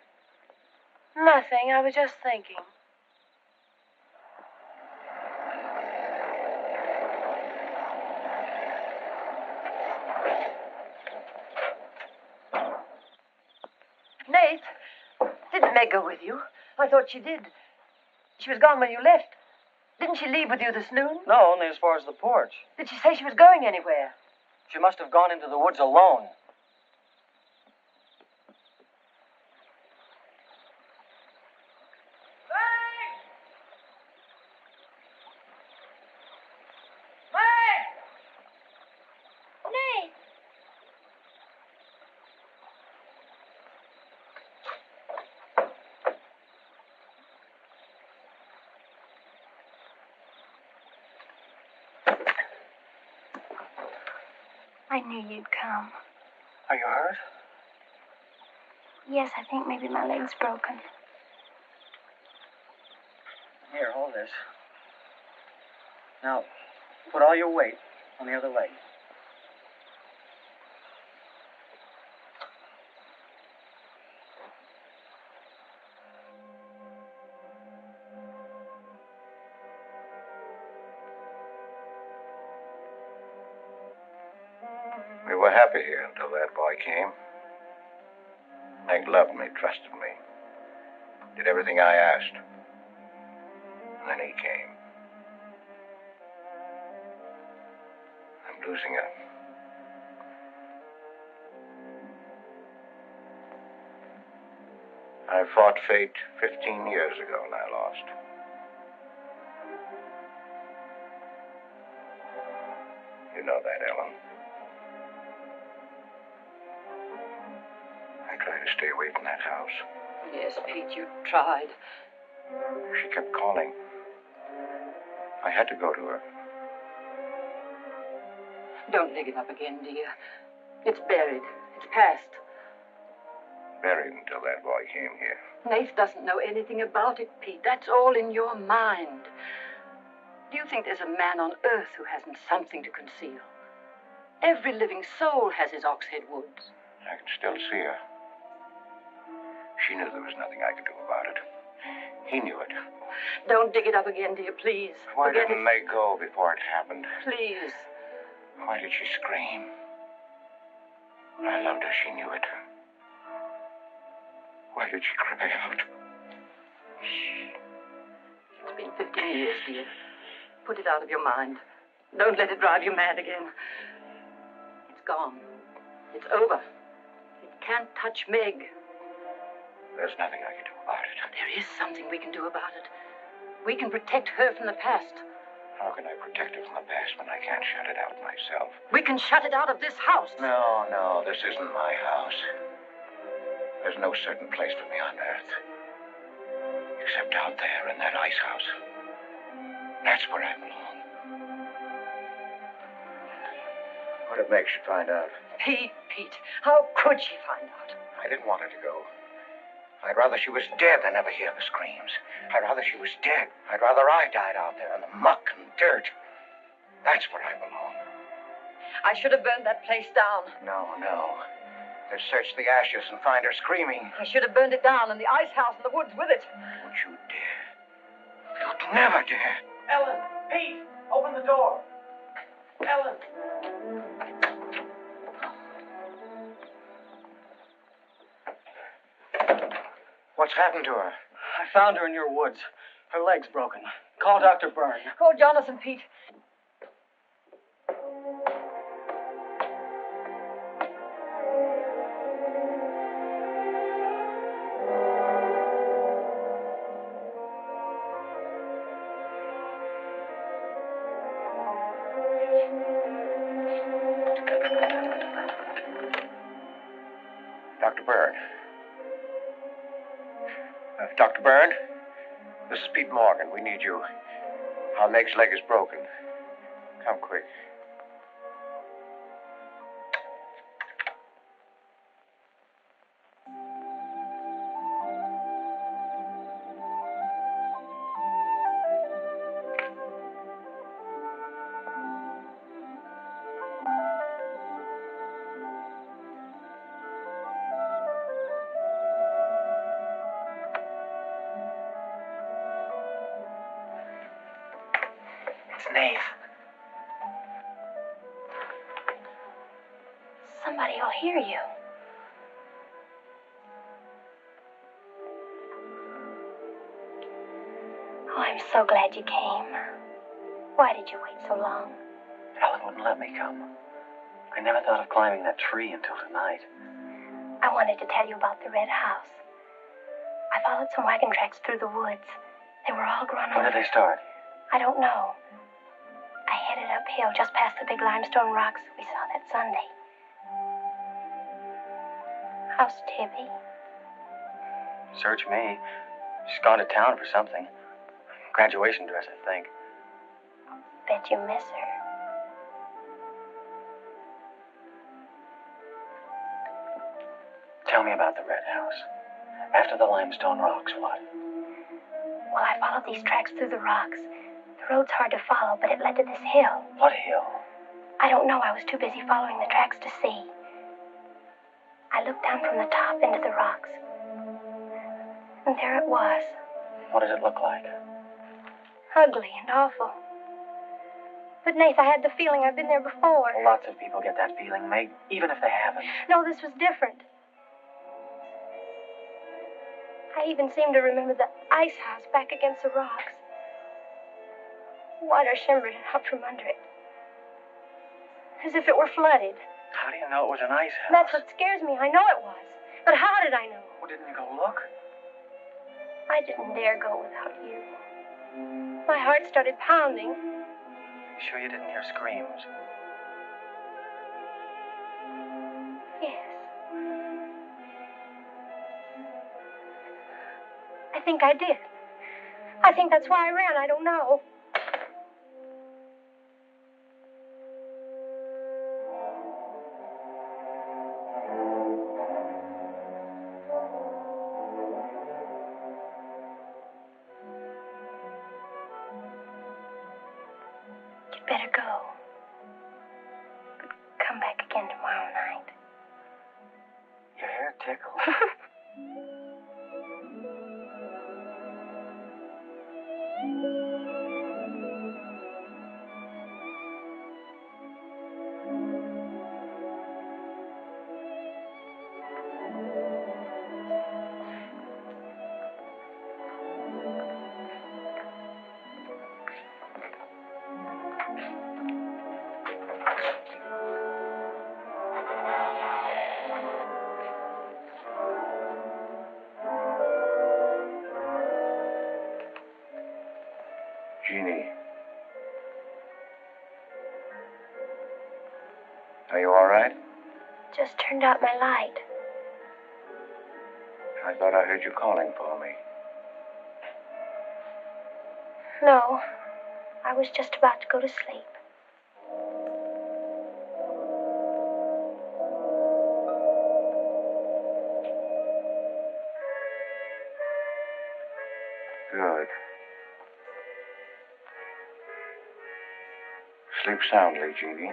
Nothing. I was just thinking. Nath, didn't Meg go with you? I thought she did. She was gone when you left. Didn't she leave with you this noon? No, only as far as the porch. Did she say she was going anywhere? She must have gone into the woods alone. I knew you'd come. Are you hurt? Yes, I think maybe my leg's broken. Here, hold this. Now, put all your weight on the other leg. We were happy here until that boy came. Meg loved me, trusted me, did everything I asked. And then he came. I'm losing her. I fought fate 15 years ago and I lost. You know that, Ellen. I tried to stay away from that house. Yes, Pete, you tried. She kept calling. I had to go to her. Don't dig it up again, dear. It's buried. It's past. Buried until that boy came here. Nath doesn't know anything about it, Pete. That's all in your mind. Do you think there's a man on earth who hasn't something to conceal? Every living soul has his Oxhead Woods. I can still see her. She knew there was nothing I could do about it. He knew it. Don't dig it up again, dear, please. Why Forget didn't Meg go before it happened? Please. Why did she scream? I loved her. She knew it. Why did she cry out? Shh. It's been 15 years, dear. Put it out of your mind. Don't let it drive you mad again. It's gone. It's over. It can't touch Meg. There's nothing I can do about it. There is something we can do about it. We can protect her from the past. How can I protect her from the past when I can't shut it out myself? We can shut it out of this house. No, this isn't my house. There's no certain place for me on earth. Except out there in that ice house. That's where I belong. What if Meg should find out? Pete, how could she find out? I didn't want her to go. I'd rather she was dead than ever hear the screams. I'd rather she was dead. I'd rather I died out there in the muck and dirt. That's where I belong. I should have burned that place down. No. They'd search the ashes and find her screaming. I should have burned it down and the ice house in the woods with it. Don't you dare. You'd never dare. Ellen, Pete, open the door. Ellen. What's happened to her? I found her in your woods. Her leg's broken. Call Dr. Byrne. Call Jonathan, Pete. Dr. Byrne. Dr. Byrne? This is Pete Morgan. We need you. Our Meg's leg is broken. Come quick. Nath. Somebody will hear you. Oh, I'm so glad you came. Why did you wait so long? Ellen wouldn't let me come. I never thought of climbing that tree until tonight. I wanted to tell you about the red house. I followed some wagon tracks through the woods. They were all grown When over. did they start? I don't know. I headed uphill just past the big limestone rocks we saw that Sunday. How's Tibby? Search me. She's gone to town for something. Graduation dress, I think. Bet you miss her. Tell me about the red house. After the limestone rocks, what? Well, I followed these tracks through the rocks. The road's hard to follow, but it led to this hill. What hill? I don't know. I was too busy following the tracks to see. I looked down from the top into the rocks. And there it was. What did it look like? Ugly and awful. But, Nath, I had the feeling I've been there before. Lots of people get that feeling, Meg, even if they haven't. No, this was different. I even seem to remember the ice house back against the rocks. Water shimmered out from under it. As if it were flooded. How do you know it was an ice house? That's what scares me. I know it was. But how did I know? Well, didn't you go look? I didn't dare go without you. My heart started pounding. You sure you didn't hear screams? Yes. I think I did. I think that's why I ran. I don't know. You'd better go. But come back again tomorrow night. Your hair tickles. Jeannie. Are you all right? Just turned out my light. I thought I heard you calling for me. No, I was just about to go to sleep. Good. Sleep soundly, Jeannie.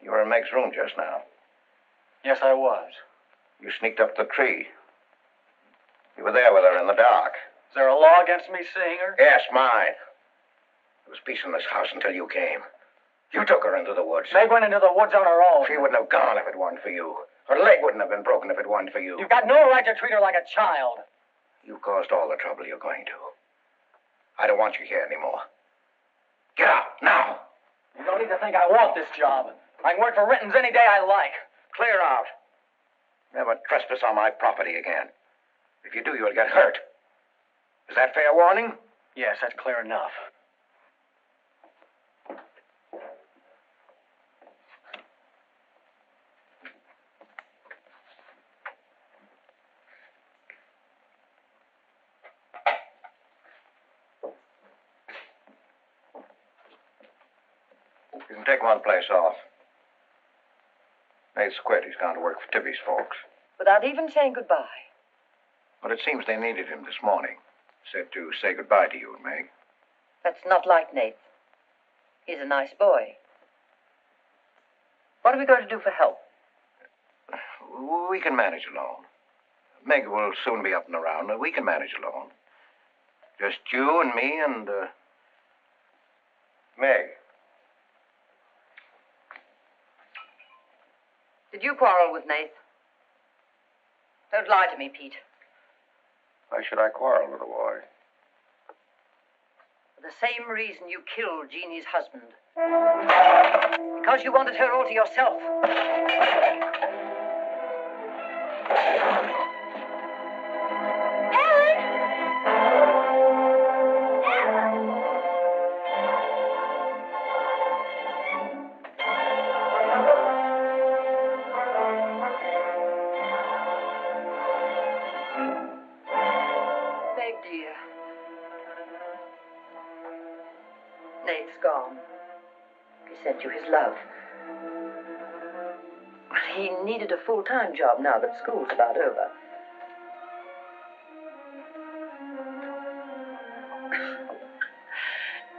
You were in Meg's room just now. Yes, I was. You sneaked up the tree. You were there with her in the dark. Is there a law against me seeing her? Yes, mine. There was peace in this house until you came. You took her into the woods. Meg went into the woods on her own. She wouldn't have gone if it weren't for you. Her leg wouldn't have been broken if it weren't for you. You've got no right to treat her like a child. You caused all the trouble you're going to. I don't want you here anymore. Get out, now. You don't need to think I want this job. I can work for Rittons any day I like. Clear out. Never trespass on my property again. If you do, you'll get hurt. Is that fair warning? Yes, that's clear enough. You can take one place off. Nath's quit. He's gone to work for Tibby's folks. Without even saying goodbye. But it seems they needed him this morning. Said to say goodbye to you and Meg. That's not like Nath. He's a nice boy. What are we going to do for help? We can manage alone. Meg will soon be up and around. We can manage alone. Just you and me and, Meg. Did you quarrel with Nath? Don't lie to me, Pete. Why should I quarrel with a boy? For the same reason you killed Jeannie's husband. Because you wanted her all to yourself. Nath's gone. He sent you his love. He needed a full-time job now that school's about over.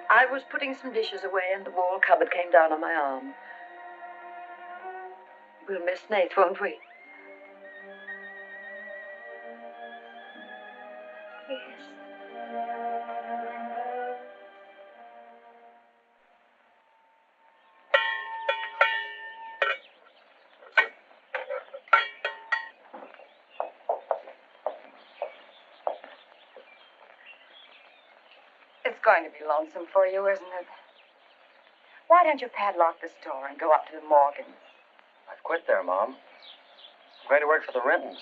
I was putting some dishes away and the wall cupboard came down on my arm. We'll miss Nath, won't we? Yes. It's going to be lonesome for you, isn't it? Why don't you padlock the store and go up to the Morgans? I've quit there, Mom. I'm going to work for the Rittons.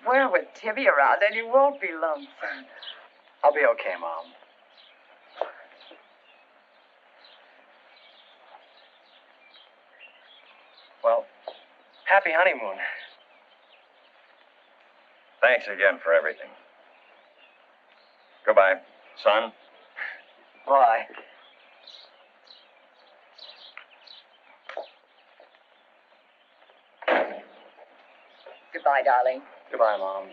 Well, with Tibby around, then you won't be lonesome. I'll be okay, Mom. Well, happy honeymoon. Thanks again for everything. Goodbye. Son? Bye. Goodbye, darling. Goodbye, Mom.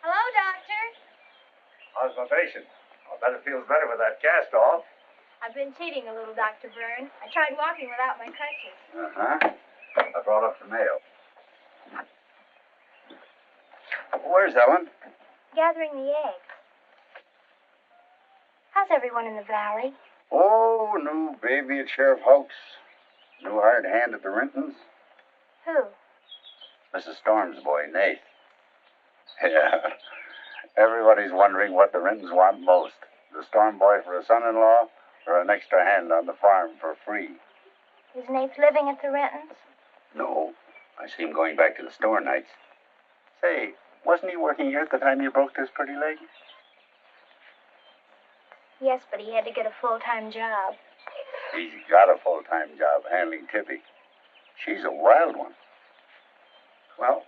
Hello, Doctor. How's my patient? I bet it feels better with that cast off. I've been cheating a little, Dr. Byrne. I tried walking without my crutches. I brought up the mail. Where's Ellen? Gathering the eggs. How's everyone in the valley? Oh, new baby at Sheriff Hoke's. New hired hand at the Rintons. Who? Mrs. Storm's boy, Nath. Yeah. Everybody's wondering what the Rintons want most. The Storm boy for a son-in-law or an extra hand on the farm for free. Is Nath living at the Rentons? No. I see him going back to the store nights. Say, wasn't he working here at the time you broke this pretty leg? Yes, but he had to get a full-time job. He's got a full-time job handling Tippy. She's a wild one. Well,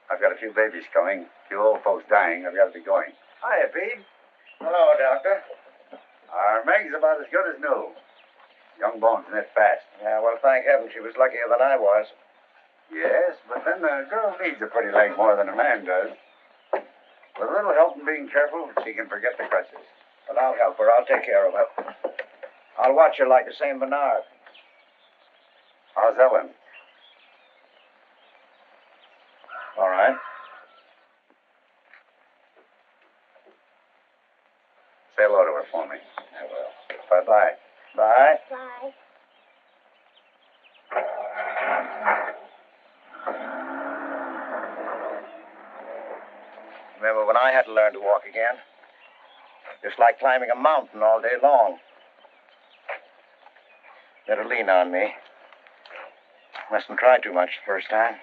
I've got a few babies coming, a few old folks dying. I've got to be going. Hiya, Pete. Hello, Doctor. Our Meg's about as good as new. Young bones knit fast. Yeah, well, thank heaven she was luckier than I was. Yes, but then the girl needs a pretty leg more than a man does. With a little help and being careful, she can forget the crutches. But I'll help her. I'll take care of her. I'll watch her like the St. Bernard. How's Ellen? All right. Say hello to her for me. I will. Bye-bye. Bye. Bye. Remember when I had to learn to walk again? Just like climbing a mountain all day long. Better lean on me. Mustn't try too much the first time.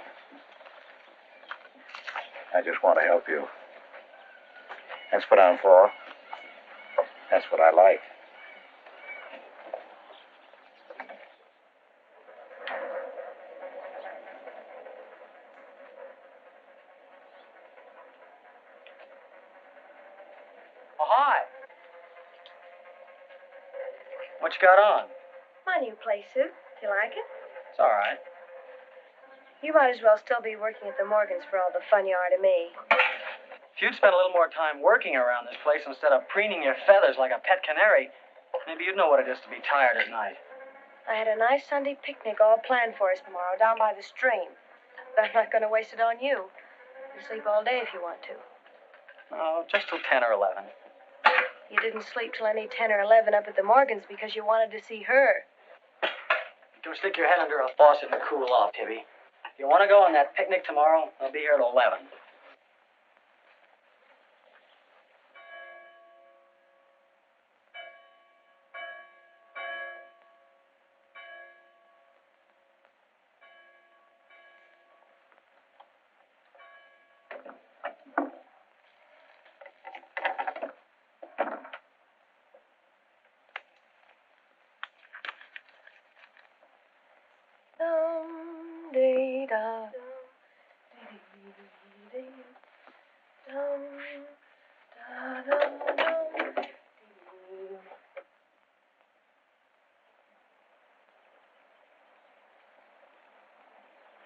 I just want to help you. That's what I'm for. That's what I like. Oh, hi. What you got on? My new play suit. Do you like it? It's all right. You might as well still be working at the Morgans for all the fun you are to me. If you'd spent a little more time working around this place instead of preening your feathers like a pet canary, maybe you'd know what it is to be tired at night. I had a nice Sunday picnic all planned for us tomorrow down by the stream. But I'm not going to waste it on you. You sleep all day if you want to. Oh, just till 10 or 11. You didn't sleep till any 10 or 11 up at the Morgans because you wanted to see her. Go stick your head under a faucet and cool off, Tibby. If you want to go on that picnic tomorrow, I'll be here at 11.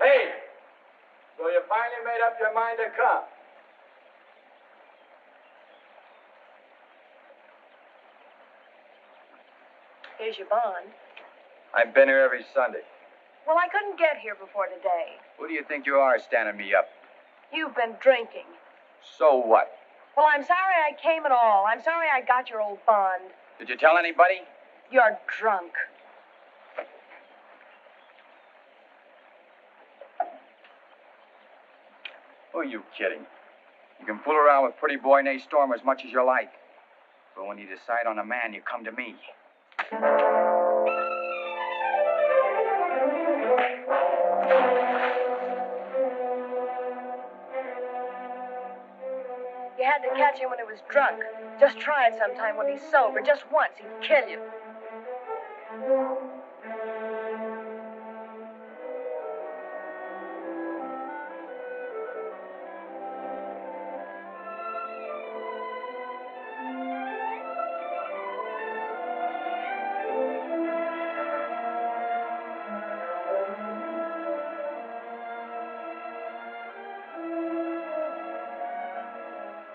Hey! So you finally made up your mind to come? Here's your bond. I've been here every Sunday. Well, I couldn't get here before today. Who do you think you are standing me up? You've been drinking. So what? Well, I'm sorry I came at all. I'm sorry I got your old bond. Did you tell anybody? You're drunk. Who are you kidding? You can fool around with pretty boy Nate Storm as much as you like. But when you decide on a man, you come to me. had to catch him when he was drunk. Just try it sometime when he's sober. Just once, he'd kill you.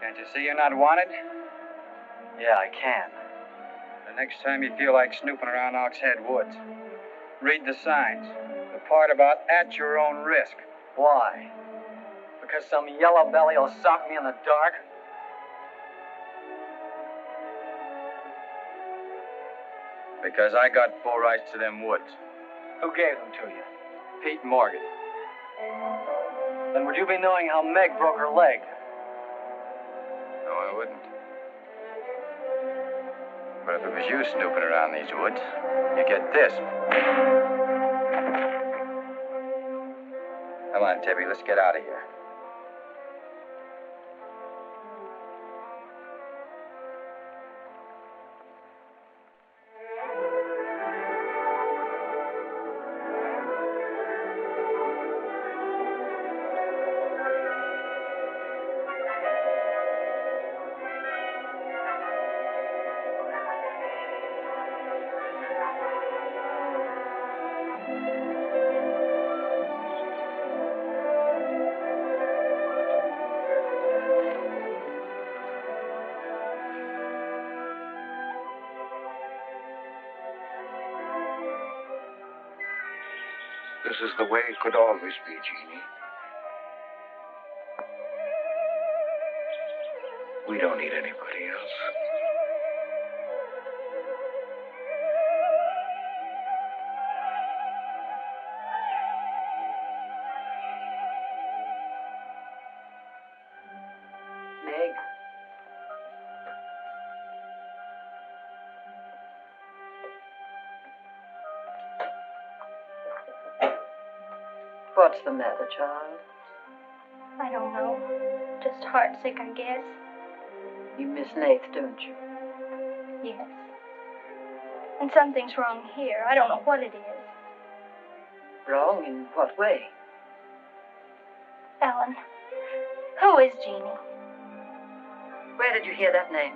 Can't you see you're not wanted? Yeah, I can. The next time you feel like snooping around Ox Head Woods, read the signs. The part about at your own risk. Why? Because some yellow belly will sock me in the dark? Because I got full rights to them woods. Who gave them to you? Pete Morgan. Then would you be knowing how Meg broke her leg? No, I wouldn't. But if it was you snooping around these woods, you get this. Come on, Tippy, let's get out of here. This is the way it could always be, Jeannie. We don't need anybody else. Meg. What's the matter, child? I don't know. Just heartsick, I guess. You miss Nath, don't you? Yes. And something's wrong here. I don't know what it is. Wrong in what way? Ellen, who is Jeannie? Where did you hear that name?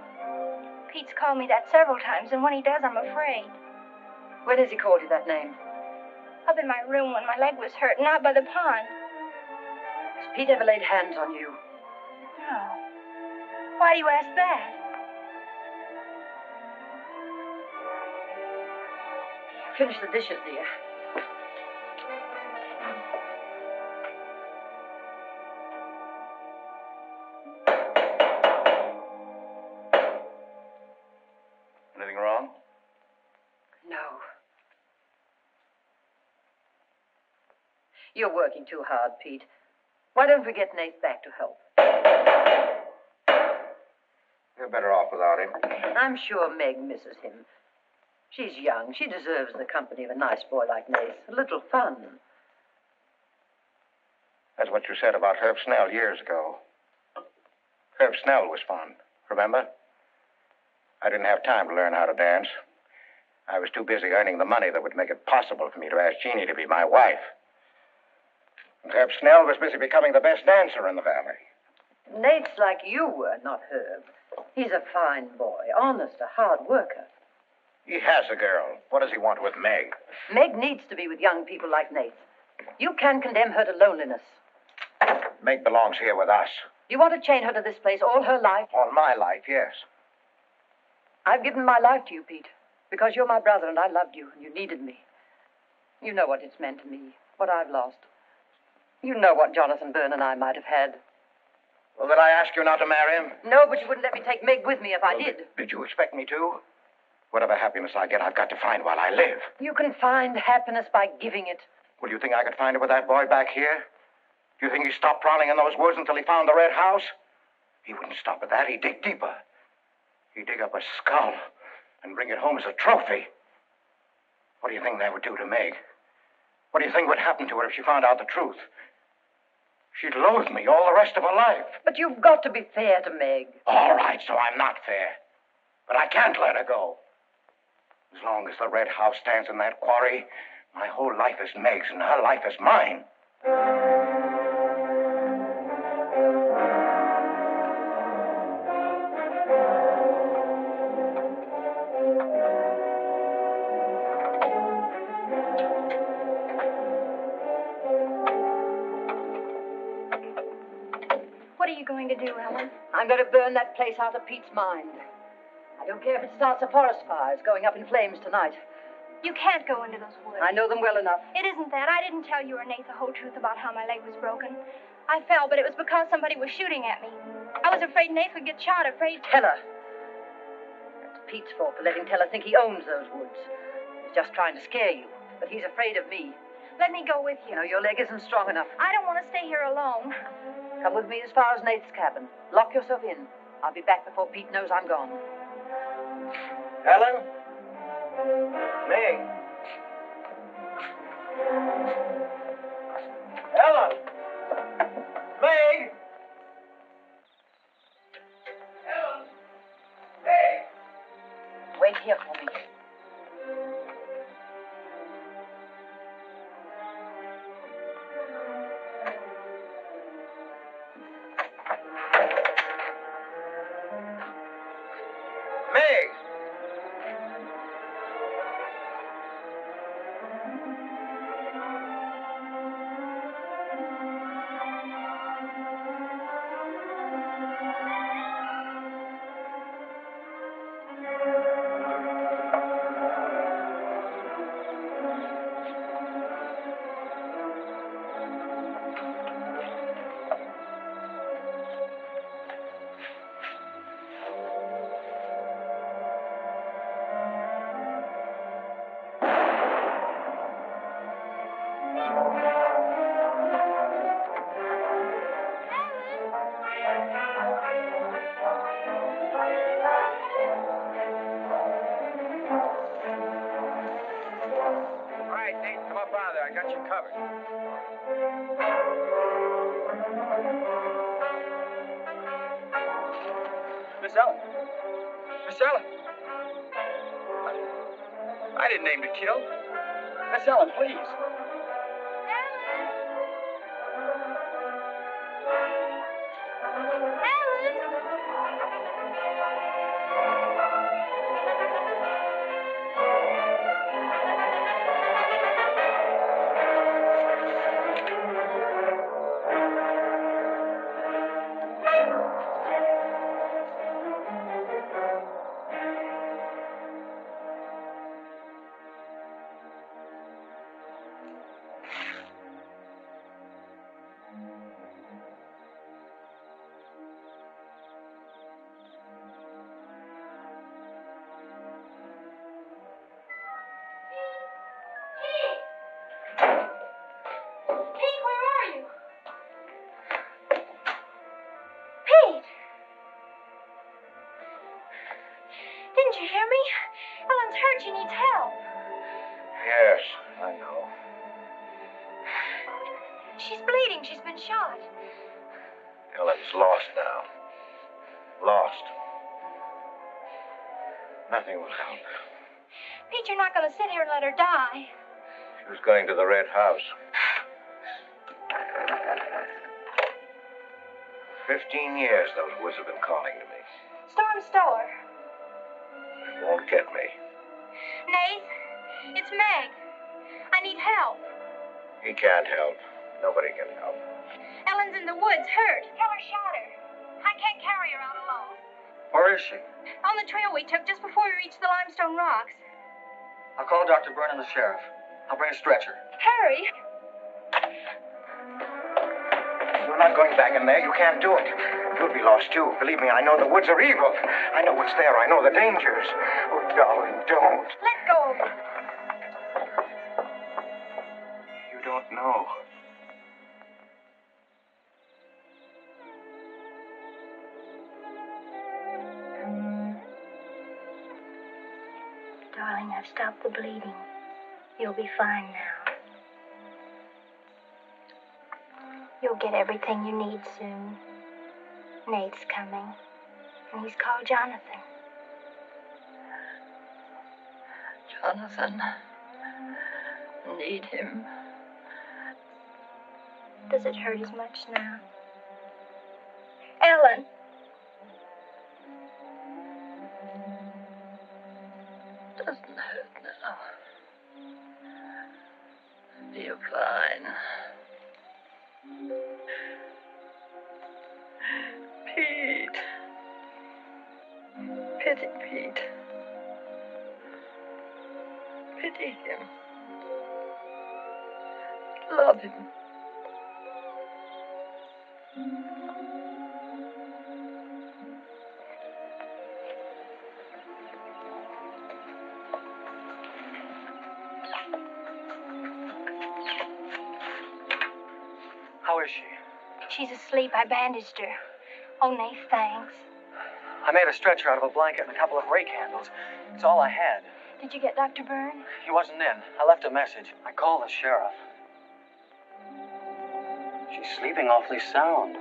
Pete's called me that several times, and when he does, I'm afraid. When has he called you that name? Up in my room when my leg was hurt, and out by the pond. Has Pete ever laid hands on you? No. Why do you ask that? Finish the dishes, dear. Anything wrong? No. You're working too hard, Pete. Why don't we get Nath back to help? You're better off without him. I'm sure Meg misses him. She's young. She deserves the company of a nice boy like Nath. A little fun. That's what you said about Herb Snell years ago. Herb Snell was fun, remember? I didn't have time to learn how to dance. I was too busy earning the money that would make it possible for me to ask Jeannie to be my wife. And Herb Snell was busy becoming the best dancer in the valley. Nath's like you were, not Herb. He's a fine boy, honest, a hard worker. He has a girl. What does he want with Meg? Meg needs to be with young people like Nath. You can condemn her to loneliness. Meg belongs here with us. You want to chain her to this place all her life? All my life, yes. I've given my life to you, Pete, because you're my brother and I loved you and you needed me. You know what it's meant to me, what I've lost. You know what Jonathan Byrne and I might have had. Well, did I ask you not to marry him? No, but you wouldn't let me take Meg with me if I did. Did you expect me to? Whatever happiness I get, I've got to find while I live. You can find happiness by giving it. Well, do you think I could find it with that boy back here? Do you think he stopped prowling in those woods until he found the red house? He wouldn't stop at that. He'd dig deeper. He'd dig up a skull and bring it home as a trophy. What do you think that would do to Meg? What do you think would happen to her if she found out the truth? She'd loathe me all the rest of her life. But you've got to be fair to Meg. All right, so I'm not fair. But I can't let her go. As long as the red house stands in that quarry, my whole life is Meg's and her life is mine. What are you going to do, Ellen? I'm going to burn that place out of Pete's mind. I don't care if it starts a forest fire. It's going up in flames tonight. You can't go into those woods. I know them well enough. It isn't that. I didn't tell you or Nath the whole truth about how my leg was broken. I fell, but it was because somebody was shooting at me. I was afraid Nath would get shot, afraid... Tell her. That's Pete's fault for letting Teller think he owns those woods. He's just trying to scare you, but he's afraid of me. Let me go with you. No, your leg isn't strong enough. I don't want to stay here alone. Come with me as far as Nath's cabin. Lock yourself in. I'll be back before Pete knows I'm gone. Ellen? Meg? Ellen? Meg? Ellen? Meg? Wait here for me. Meg? I got you covered. Miss Ellen. Miss Ellen. I didn't aim to kill. Miss Ellen, please. Didn't you hear me? Ellen's hurt. She needs help. Yes, I know. She's bleeding. She's been shot. Ellen's lost now. Lost. Nothing will help. Pete, you're not going to sit here and let her die. She was going to the red house. 15 years those woods have been calling to me. Storm Stower. They won't get me. Nath, it's Meg. I need help. He can't help. Nobody can help. Ellen's in the woods, hurt. Teller shot her. I can't carry her out alone. Where is she? On the trail we took just before we reached the limestone rocks. I'll call Dr. Byrne and the sheriff. I'll bring a stretcher. Hurry. You're not going back in there. You can't do it. You'll be lost, too. Believe me, I know the woods are evil. I know what's there. I know the dangers. Oh, darling, don't. Let go of her. You don't know. Darling, I've stopped the bleeding. You'll be fine now. You'll get everything you need soon. Nate's coming, and he's called Jonathan. Jonathan. Need him. Does it hurt as much now? Ellen! Doesn't hurt now. You're fine. Pete. Pity Pete. Pity him. Love him. How is she? She's asleep. I bandaged her. Oh, Nath, thanks. I made a stretcher out of a blanket and a couple of rake handles. It's all I had. Did you get Dr. Byrne? He wasn't in. I left a message. I called the sheriff. She's sleeping awfully sound.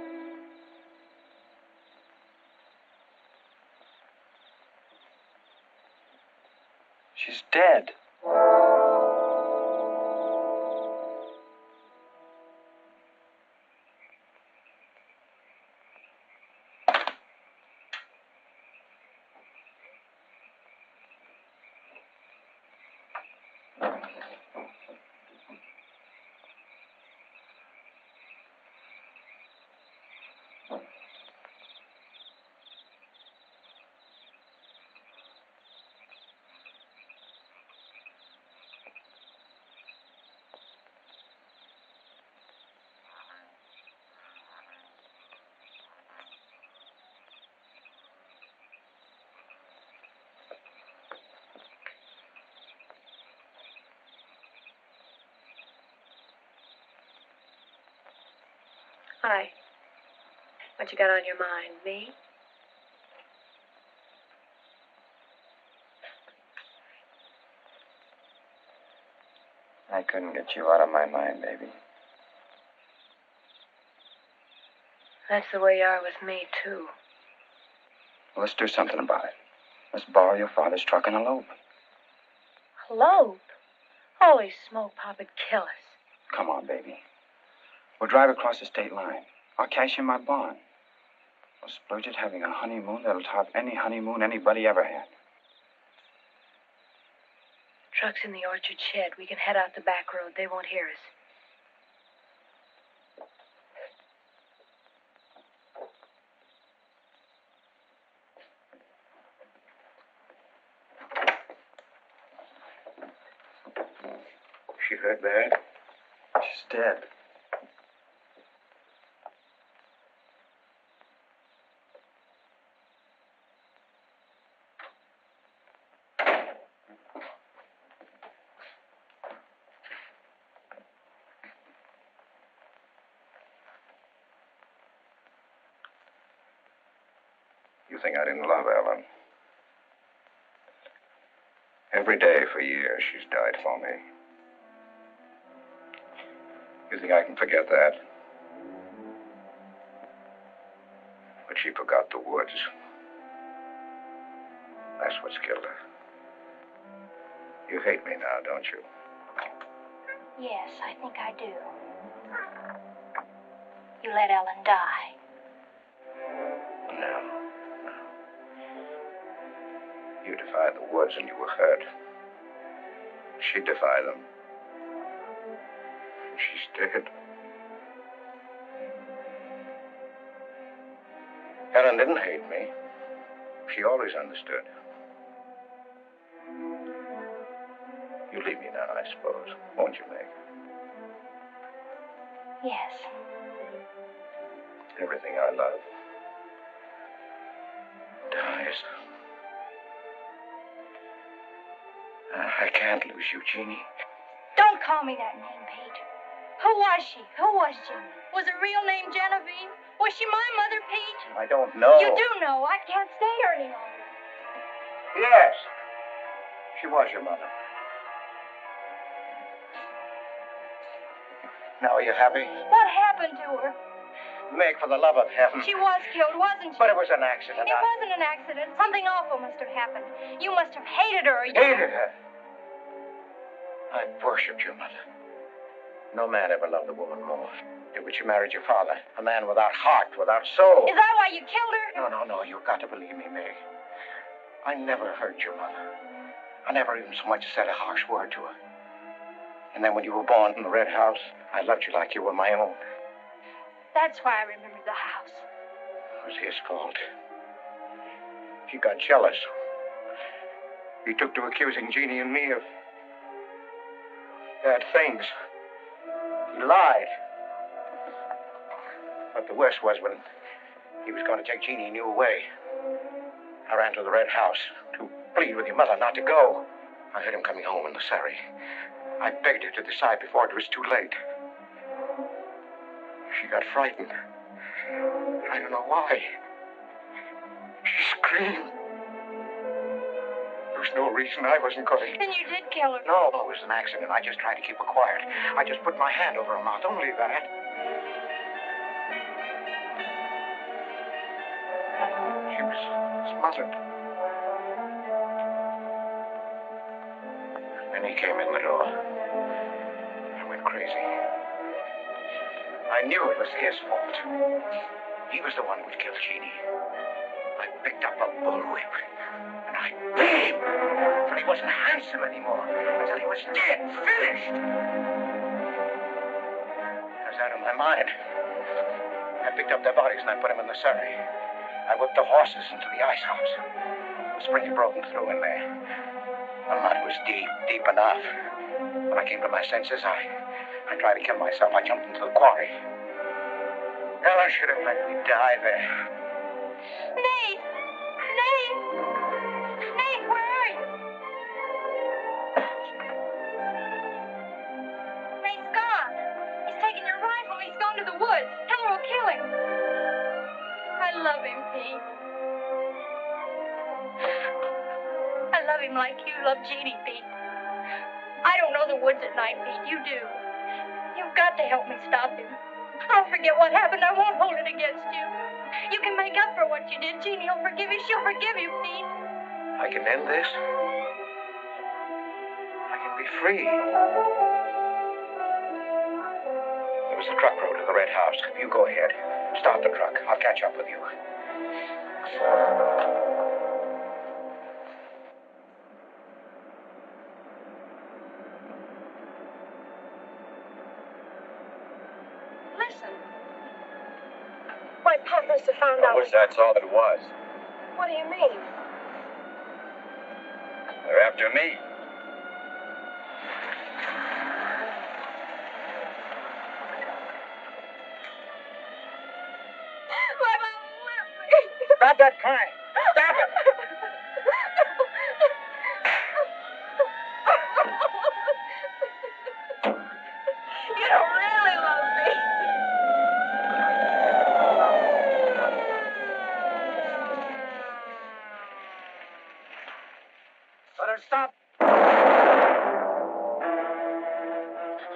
She's dead. Hi. What you got on your mind? Me? I couldn't get you out of my mind, baby. That's the way you are with me, too. Well, let's do something about it. Let's borrow your father's truck and elope. Elope? Holy smoke, Pop, it'd kill us. Come on, baby. We'll drive across the state line. I'll cash in my bond. We'll splurge at having a honeymoon that'll top any honeymoon anybody ever had. Truck's in the orchard shed. We can head out the back road. They won't hear us. She hurt bad? She's dead. You think I didn't love Ellen? Every day for years she's died for me. You think I can forget that? But she forgot the woods. That's what's killed her. You hate me now, don't you? Yes, I think I do. You let Ellen die. No. You defied the woods and you were hurt. She defied them. And she's dead. Ellen didn't hate me. She always understood. You leave me now, I suppose. Won't you, Meg? Yes. Everything I love dies. I can't lose you, Jeannie. Don't call me that name, Pete. Who was she? Who was she? Was her real name Genevieve? Was she my mother, Pete? I don't know. You do know. I can't stay here any longer. Yes. She was your mother. Now are you happy? What happened to her? Meg, for the love of heaven. She was killed, wasn't she? But it was an accident. It wasn't an accident. Something awful must have happened. You must have hated her. Hated her? I worshipped your mother. No man ever loved a woman more. But you married your father. A man without heart, without soul. Is that why you killed her? No. You've got to believe me, Meg. I never hurt your mother. I never even so much as said a harsh word to her. And then when you were born in the Red House, I loved you like you were my own. That's why I remembered the house. It was his fault. He got jealous. He took to accusing Jeannie and me of bad things. He lied. But the worst was when he was going to take Jeannie and you away. I ran to the Red House to plead with your mother not to go. I heard him coming home in the surrey. I begged her to decide before it was too late. She got frightened. I don't know why. She screamed. There was no reason I wasn't going to. Then you did kill her. No, it was an accident. I just tried to keep her quiet. I just put my hand over her mouth. Only that. She was smothered. Then he came in the door. I went crazy. I knew it was his fault. He was the one who would kill Jeannie. I picked up a bullwhip, and I beat him until he wasn't handsome anymore, until he was dead, finished. I was out of my mind. I picked up their bodies and I put them in the surrey. I whipped the horses into the ice house. The spring had broken through in there. The mud was deep, deep enough. When I came to my senses, I tried to kill myself. I jumped into the quarry. Ella should have let me die there. Nate! Nate! Nate, where are you? Nate's gone. He's taken your rifle. He's gone to the woods. Heller will kill him. I love him, Pete. I love him like you love Jeannie, Pete. I don't know the woods at night, Pete. You do. You've got to help me stop him. I'll forget what happened. I won't hold it against you. You can make up for what you did. Jeannie will forgive you. She'll forgive you, Pete. I can end this. I can be free. There was a truck road to the Red House. You go ahead. Start the truck. I'll catch up with you. Listen. My pop must have found out. I wish that's all it was. What do you mean? They're after me. My mom left me. Stop that crying. Stop it. You don't really love me. Let her stop.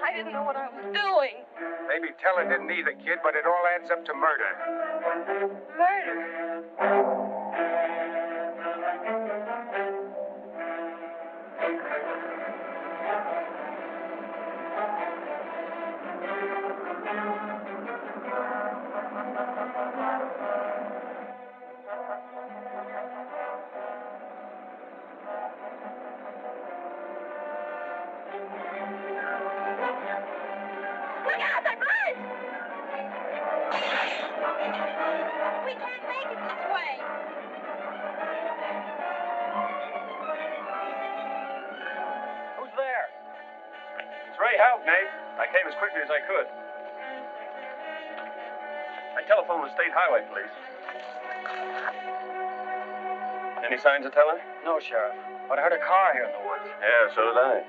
I didn't know what I was doing. Maybe telling didn't either, kid, but it all adds up to murder. Murder. Look out, they're blind! We can't make it this way. Who's there? It's Ray Hout, Nate. I came as quickly as I could. I telephoned the State Highway Police. Any signs of telling? No, Sheriff. But I heard a car here in the woods. Yeah, so did I.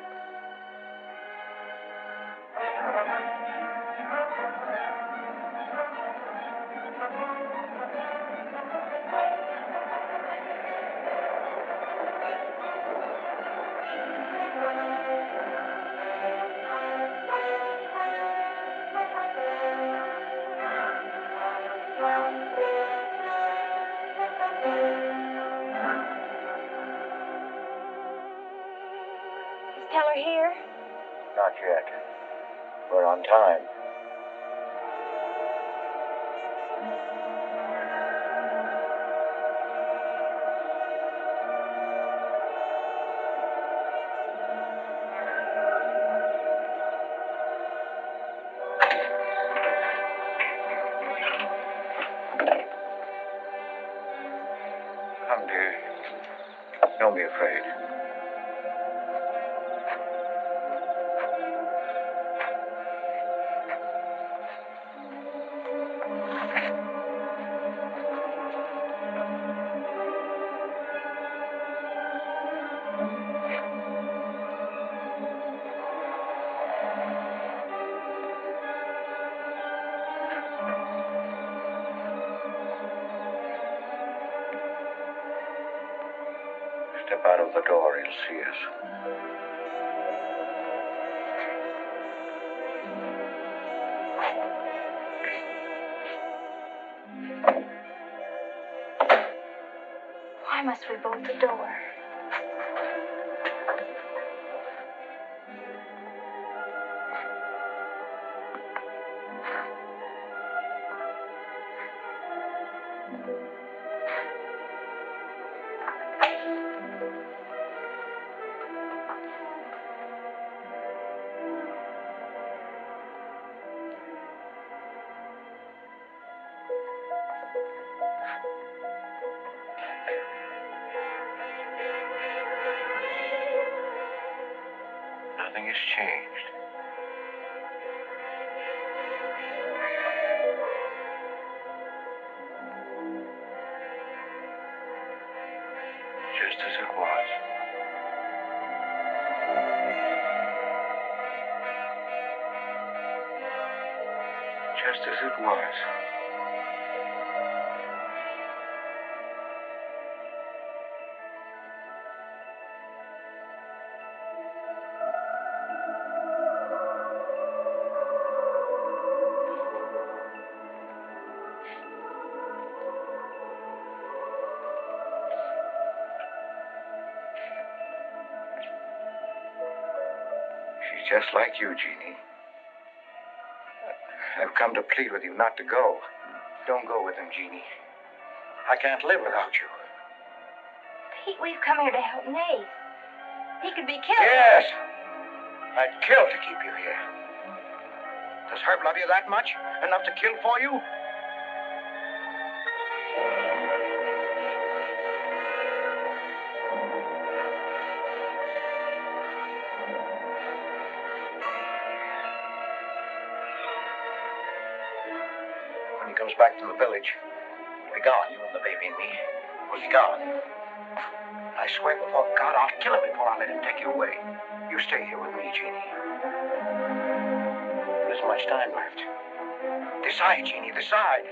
yet. We're on time. Come, dear. Don't be afraid. Step out of the door, he'll see us. Why must we bolt the door? Nothing has changed. Just as it was. Just as it was. She's just like you, Jeannie. I've come to plead with you not to go. Don't go with him, Jeannie. I can't live without you. Pete, we've come here to help Nate. He could be killed. Yes! I'd kill to keep you here. Does Herb love you that much? Enough to kill for you? When he comes back from the village, we'll be gone, you and the baby and me. We'll be gone. I swear before God, I'll kill him before I let him take you away. You stay here with me, Jeannie. There isn't much time left. Decide, Jeannie, decide.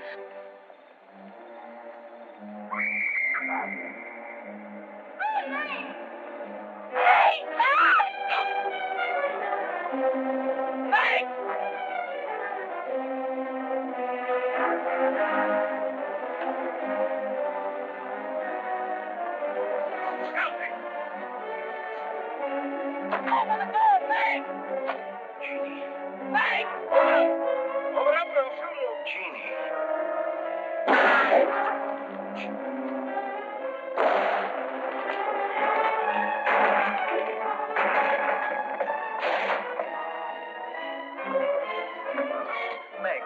Meg,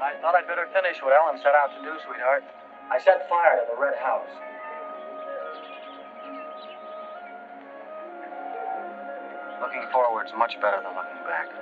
I thought I'd better finish what Ellen set out to do, sweetheart. I set fire to the red house. Looking forward's much better than looking back.